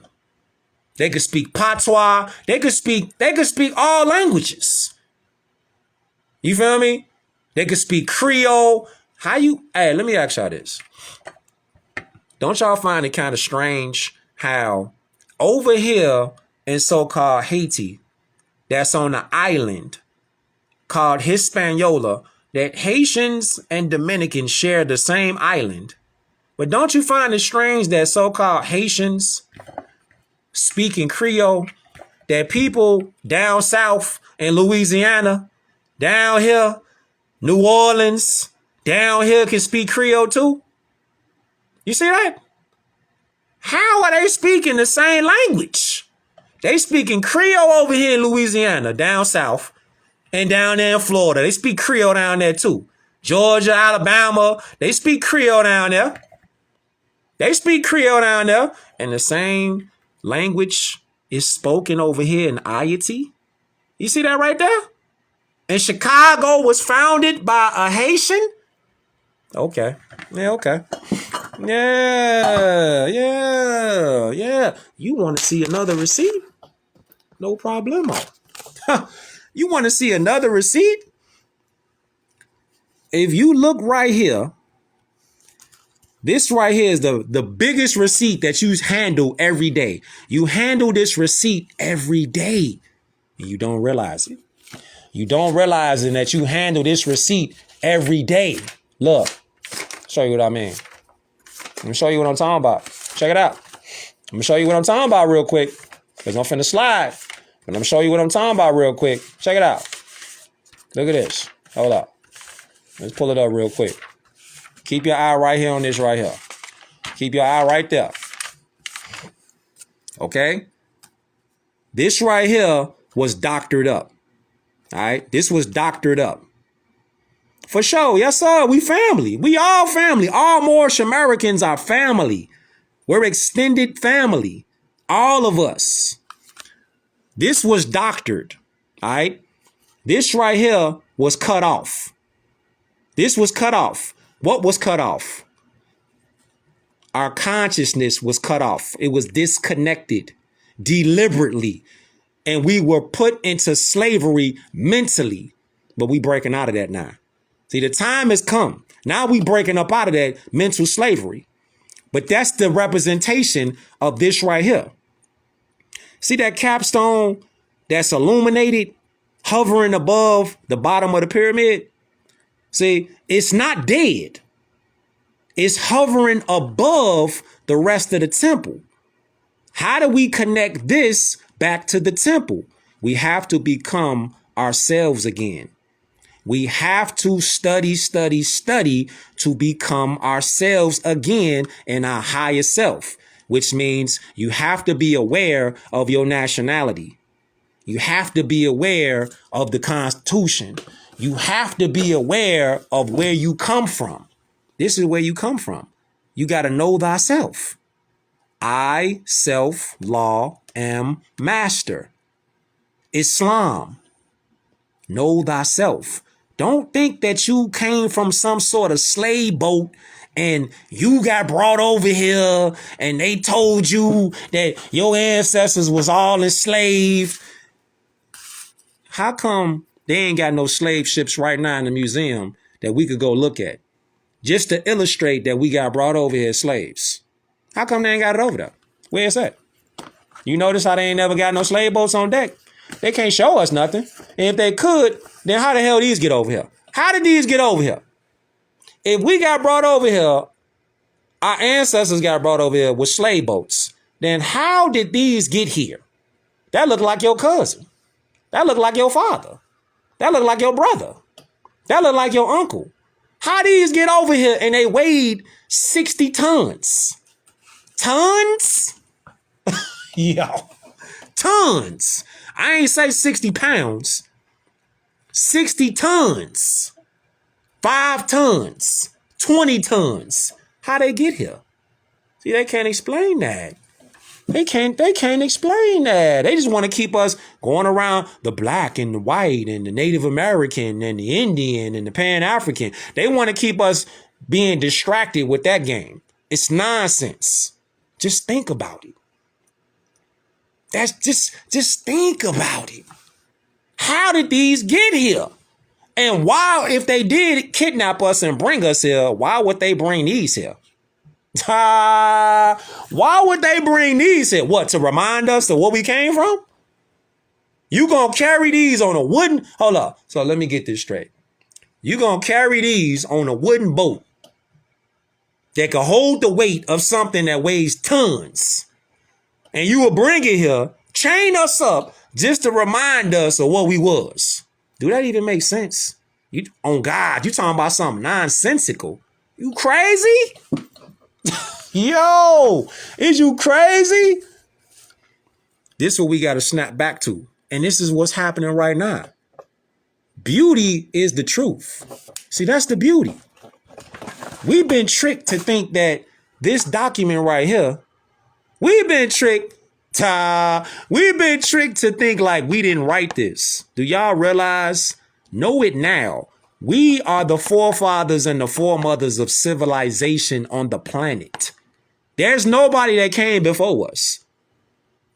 They could speak patois. They could speak all languages. You feel me? They could speak Creole. Hey, let me ask y'all this. Don't y'all find it kind of strange how over here in so-called Haiti, that's on an island called Hispaniola, that Haitians and Dominicans share the same island. But don't you find it strange that so-called Haitians speaking Creole, that people down south in Louisiana, down here, New Orleans, down here can speak Creole too? You see that? How are they speaking the same language? They speaking Creole over here in Louisiana, down south, and down there in Florida. They speak Creole down there too. Georgia, Alabama, they speak Creole down there. They speak Creole down there. And the same language is spoken over here in Haiti. You see that right there? And Chicago was founded by a Haitian? Okay. Yeah, okay. Yeah. You want to see another receipt? No problemo. You want to see another receipt? If you look right here, this right here is the biggest receipt that you handle every day. You handle this receipt every day, and you don't realize it. You don't realize it that you handle this receipt every day. Look, show you what I mean. Let me show you what I'm talking about. Check it out. I'm going to show you what I'm talking about real quick, because I'm finna slide. But I'm going to show you what I'm talking about real quick. Check it out. Look at this. Hold up. Let's pull it up real quick. Keep your eye right here on this right here. Keep your eye right there. Okay? This right here was doctored up. All right? This was doctored up. For sure. Yes, sir. We family. We all family. All Moorish Americans are family. We're extended family. All of us. This was doctored. All right? This right here was cut off. This was cut off. What was cut off? Our consciousness was cut off. It was disconnected deliberately. And we were put into slavery mentally. But we breaking out of that now. See, the time has come. Now we breaking up out of that mental slavery. But that's the representation of this right here. See that capstone that's illuminated, hovering above the bottom of the pyramid? See, it's not dead. It's hovering above the rest of the temple. How do we connect this back to the temple? We have to become ourselves again. We have to study to become ourselves again in our higher self, which means you have to be aware of your nationality. You have to be aware of the Constitution. You have to be aware of where you come from. This is where you come from. You got to know thyself. I, self, law, am master. Islam. Know thyself. Don't think that you came from some sort of slave boat and you got brought over here and they told you that your ancestors was all enslaved. How come they ain't got no slave ships right now in the museum that we could go look at just to illustrate that we got brought over here as slaves? How come they ain't got it over there? Where's that? You notice how they ain't never got no slave boats on deck? They can't show us nothing. And if they could, then how the hell these get over here? How did these get over here? If we got brought over here, our ancestors got brought over here with slave boats, then how did these get here? That look like your cousin. That look like your father. That look like your brother. That look like your uncle. How these get over here and they weighed 60 tons? Tons? Yo, tons. I ain't say 60 pounds. 60 tons. 5 tons. 20 tons. How they get here? See, they can't explain that. They can't explain that. They just want to keep us going around the black and the white and the Native American and the Indian and the Pan-African. They want to keep us being distracted with that game. It's nonsense. Just think about it. That's just think about it. How did these get here? And why, if they did kidnap us and bring us here, why would they bring these here? Why would they bring these here? What, to remind us of what we came from? You gonna carry these on a wooden, hold up. So let me get this straight. You gonna carry these on a wooden boat that can hold the weight of something that weighs tons. And you will bring it here, chain us up just to remind us of what we was. Do that even make sense? You, on God, you talking about something nonsensical. You crazy? Yo, is you crazy? This is what we got to snap back to. And this is what's happening right now. Beauty is the truth. See, that's the beauty. We've been tricked to think that this document right here, we've been tricked to think like we didn't write this. Do y'all realize? Know it now. We are the forefathers and the foremothers of civilization on the planet. There's nobody that came before us.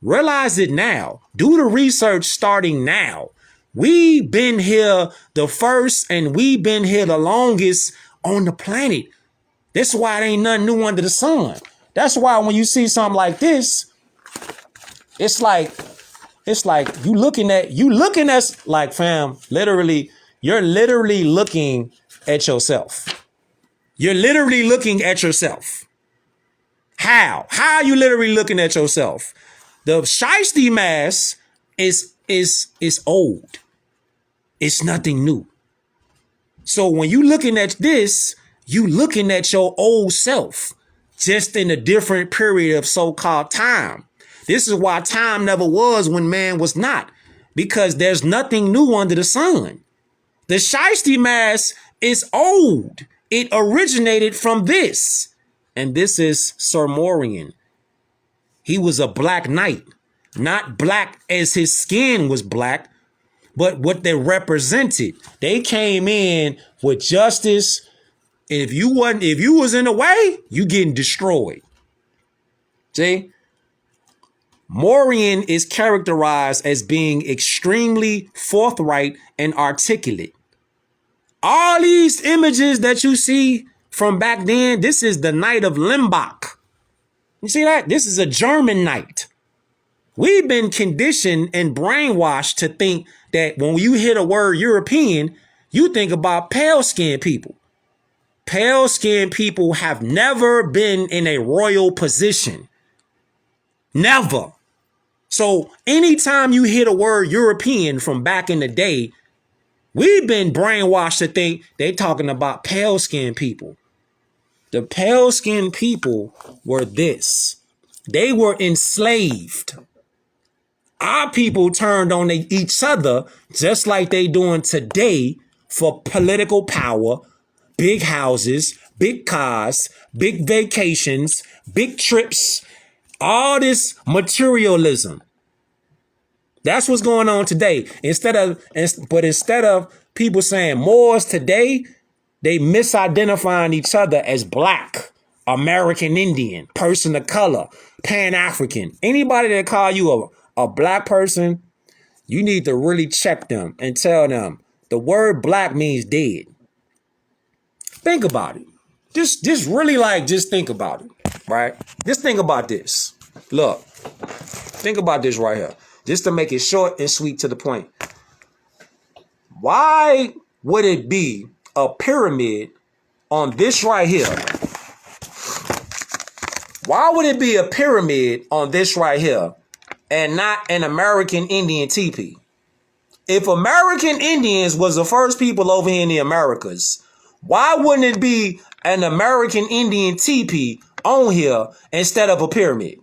Realize it now. Do the research starting now. We've been here the first and we've been here the longest on the planet. That's why it ain't nothing new under the sun. That's why when you see something like this, it's like you looking at like, fam, literally, you're literally looking at yourself. You're literally looking at yourself. How? How are you literally looking at yourself? The shiesty mask is old. It's nothing new. So when you looking at this, you looking at your old self, just in a different period of so-called time. This is why time never was when man was not, because there's nothing new under the sun. The shiesty mask is old. It originated from this. And this is Sir Morian. He was a black knight, not black as his skin was black, but what they represented. They came in with justice. If you was in the way, you getting destroyed. See? Morian is characterized as being extremely forthright and articulate. All these images that you see from back then, this is the Knight of Limbach. You see that? This is a German knight. We've been conditioned and brainwashed to think that when you hear the word European, you think about pale-skinned people. Pale-skinned people have never been in a royal position. Never. So anytime you hear the word European from back in the day, we've been brainwashed to think they're talking about pale-skinned people. The pale-skinned people were this. They were enslaved. Our people turned on each other just like they doing today for political power, big houses, big cars, big vacations, big trips, all this materialism. That's what's going on today. Instead of people saying Moors today, They misidentifying each other as black, American Indian, person of color, Pan-African. Anybody that call you a black person, you need to really check them and tell them the word black means dead. Think about it. Just really just think about it, right? Just think about this. Look, think about this right here. Just to make it short and sweet to the point. Why would it be a pyramid on this right here? Why would it be a pyramid on this right here and not an American Indian teepee? If American Indians was the first people over here in the Americas, why wouldn't it be an American Indian teepee on here instead of a pyramid?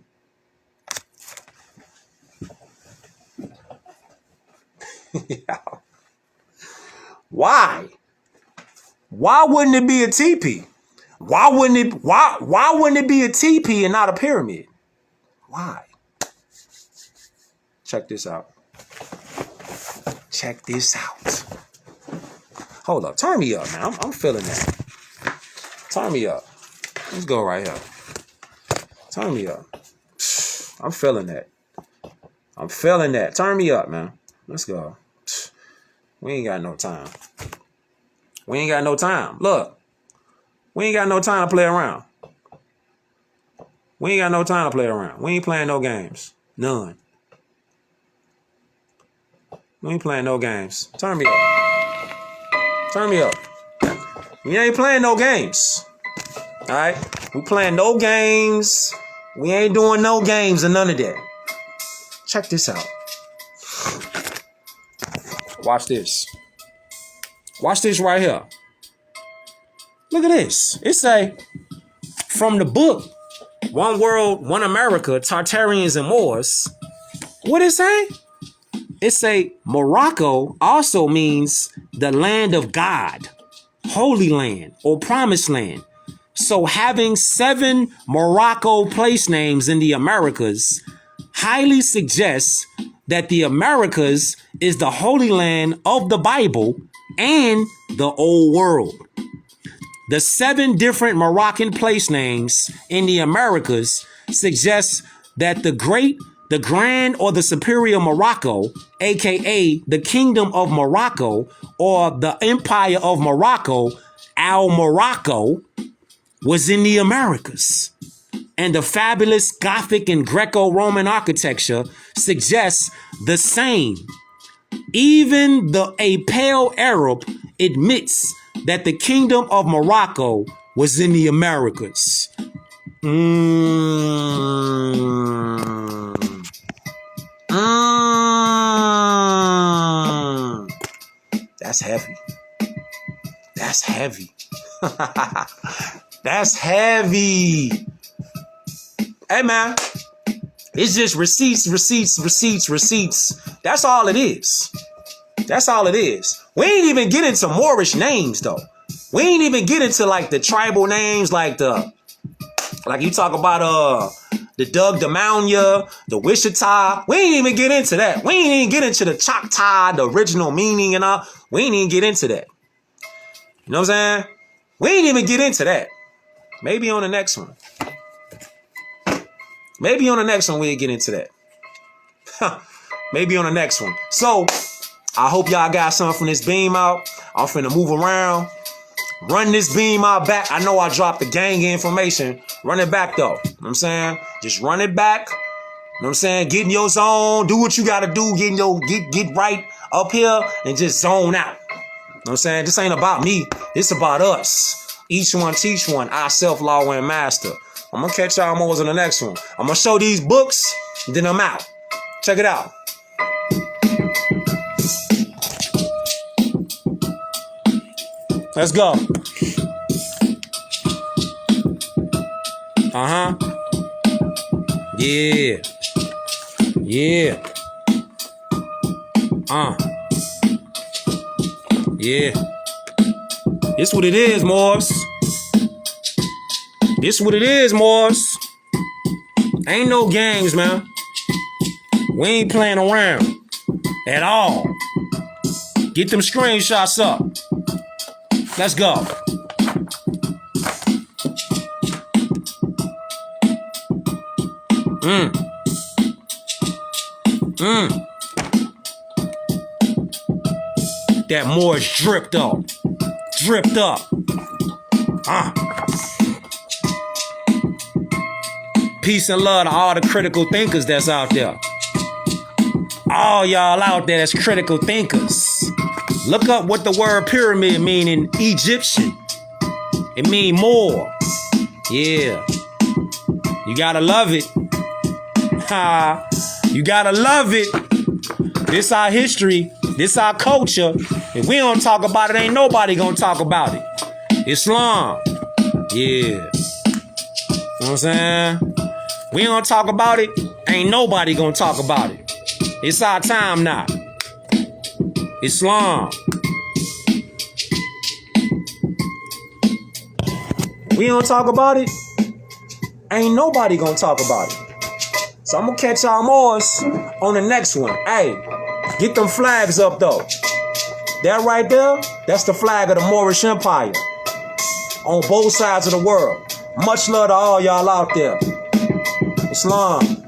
Why? Why wouldn't it be a teepee? Why wouldn't it be a teepee and not a pyramid? Why? Check this out. Check this out. Hold up. Turn me up, man. I'm feeling that. Turn me up. Let's go right here. Turn me up. I'm feeling that. I'm feeling that. Turn me up, man. Let's go. We ain't got no time. We ain't got no time. Look. We ain't got no time to play around. We ain't got no time to play around. We ain't playing no games. None. We ain't playing no games. Turn me up. Turn me up. We ain't playing no games. All right? We playing no games. We ain't doing no games and none of that. Check this out. Watch this. Watch this right here. Look at this. It say, from the book, One World, One America, Tartarians and Moors. What it say? It say, Morocco also means the land of God, Holy Land, or Promised Land. So having 7 Morocco place names in the Americas highly suggests that the Americas is the Holy Land of the Bible and the Old World. The 7 different Moroccan place names in the Americas suggest that the Grand or the Superior Morocco, aka the Kingdom of Morocco or the Empire of Morocco, Al Morocco, was in the Americas. And the fabulous Gothic and Greco-Roman architecture suggests the same. Even a pale Arab admits that the Kingdom of Morocco was in the Americas. That's heavy. That's heavy. That's heavy. Hey, man. It's just receipts. That's all it is. That's all it is. We ain't even get into Moorish names, though. We ain't even get into, the tribal names, like you talk about, the Doug Damaunia, the Wichita. We ain't even get into that. We ain't even get into the Choctaw, the original meaning and all. We ain't even get into that. You know what I'm saying? We ain't even get into that. Maybe on the next one. Maybe on the next one we'll get into that. Maybe on the next one. So, I hope y'all got something from this beam out. I'm finna move around. Run this beam out back. I know I dropped the gang information. Run it back, though. You know what I'm saying? Just run it back. You know what I'm saying? Get in your zone. Do what you gotta do. Get right up here and just zone out. You know what I'm saying? This ain't about me. This about us. Each one teach one. I self-law and master. I'm gonna catch y'all more on the next one. I'm gonna show these books, then I'm out. Check it out. Let's go. Uh-huh. Yeah. Yeah. Yeah. It's what it is, Morris. It's what it is, Morris. Ain't no games, man. We ain't playing around at all. Get them screenshots up. Let's go. That Moorish dripped up. Dripped up. Peace and love to all the critical thinkers that's out there. All y'all out there that's critical thinkers. Look up what the word pyramid mean in Egyptian. It mean more. Yeah. You gotta love it. You gotta love it. This our history. This our culture. If we don't talk about it, ain't nobody gonna talk about it. Islam. Yeah. You know what I'm saying? We don't talk about it, ain't nobody gonna talk about it. It's our time now. Islam. We don't talk about it, ain't nobody gonna talk about it. So I'm gonna catch y'all Moors on the next one. Hey, get them flags up though. That right there, that's the flag of the Moorish Empire. On both sides of the world. Much love to all y'all out there. Islam.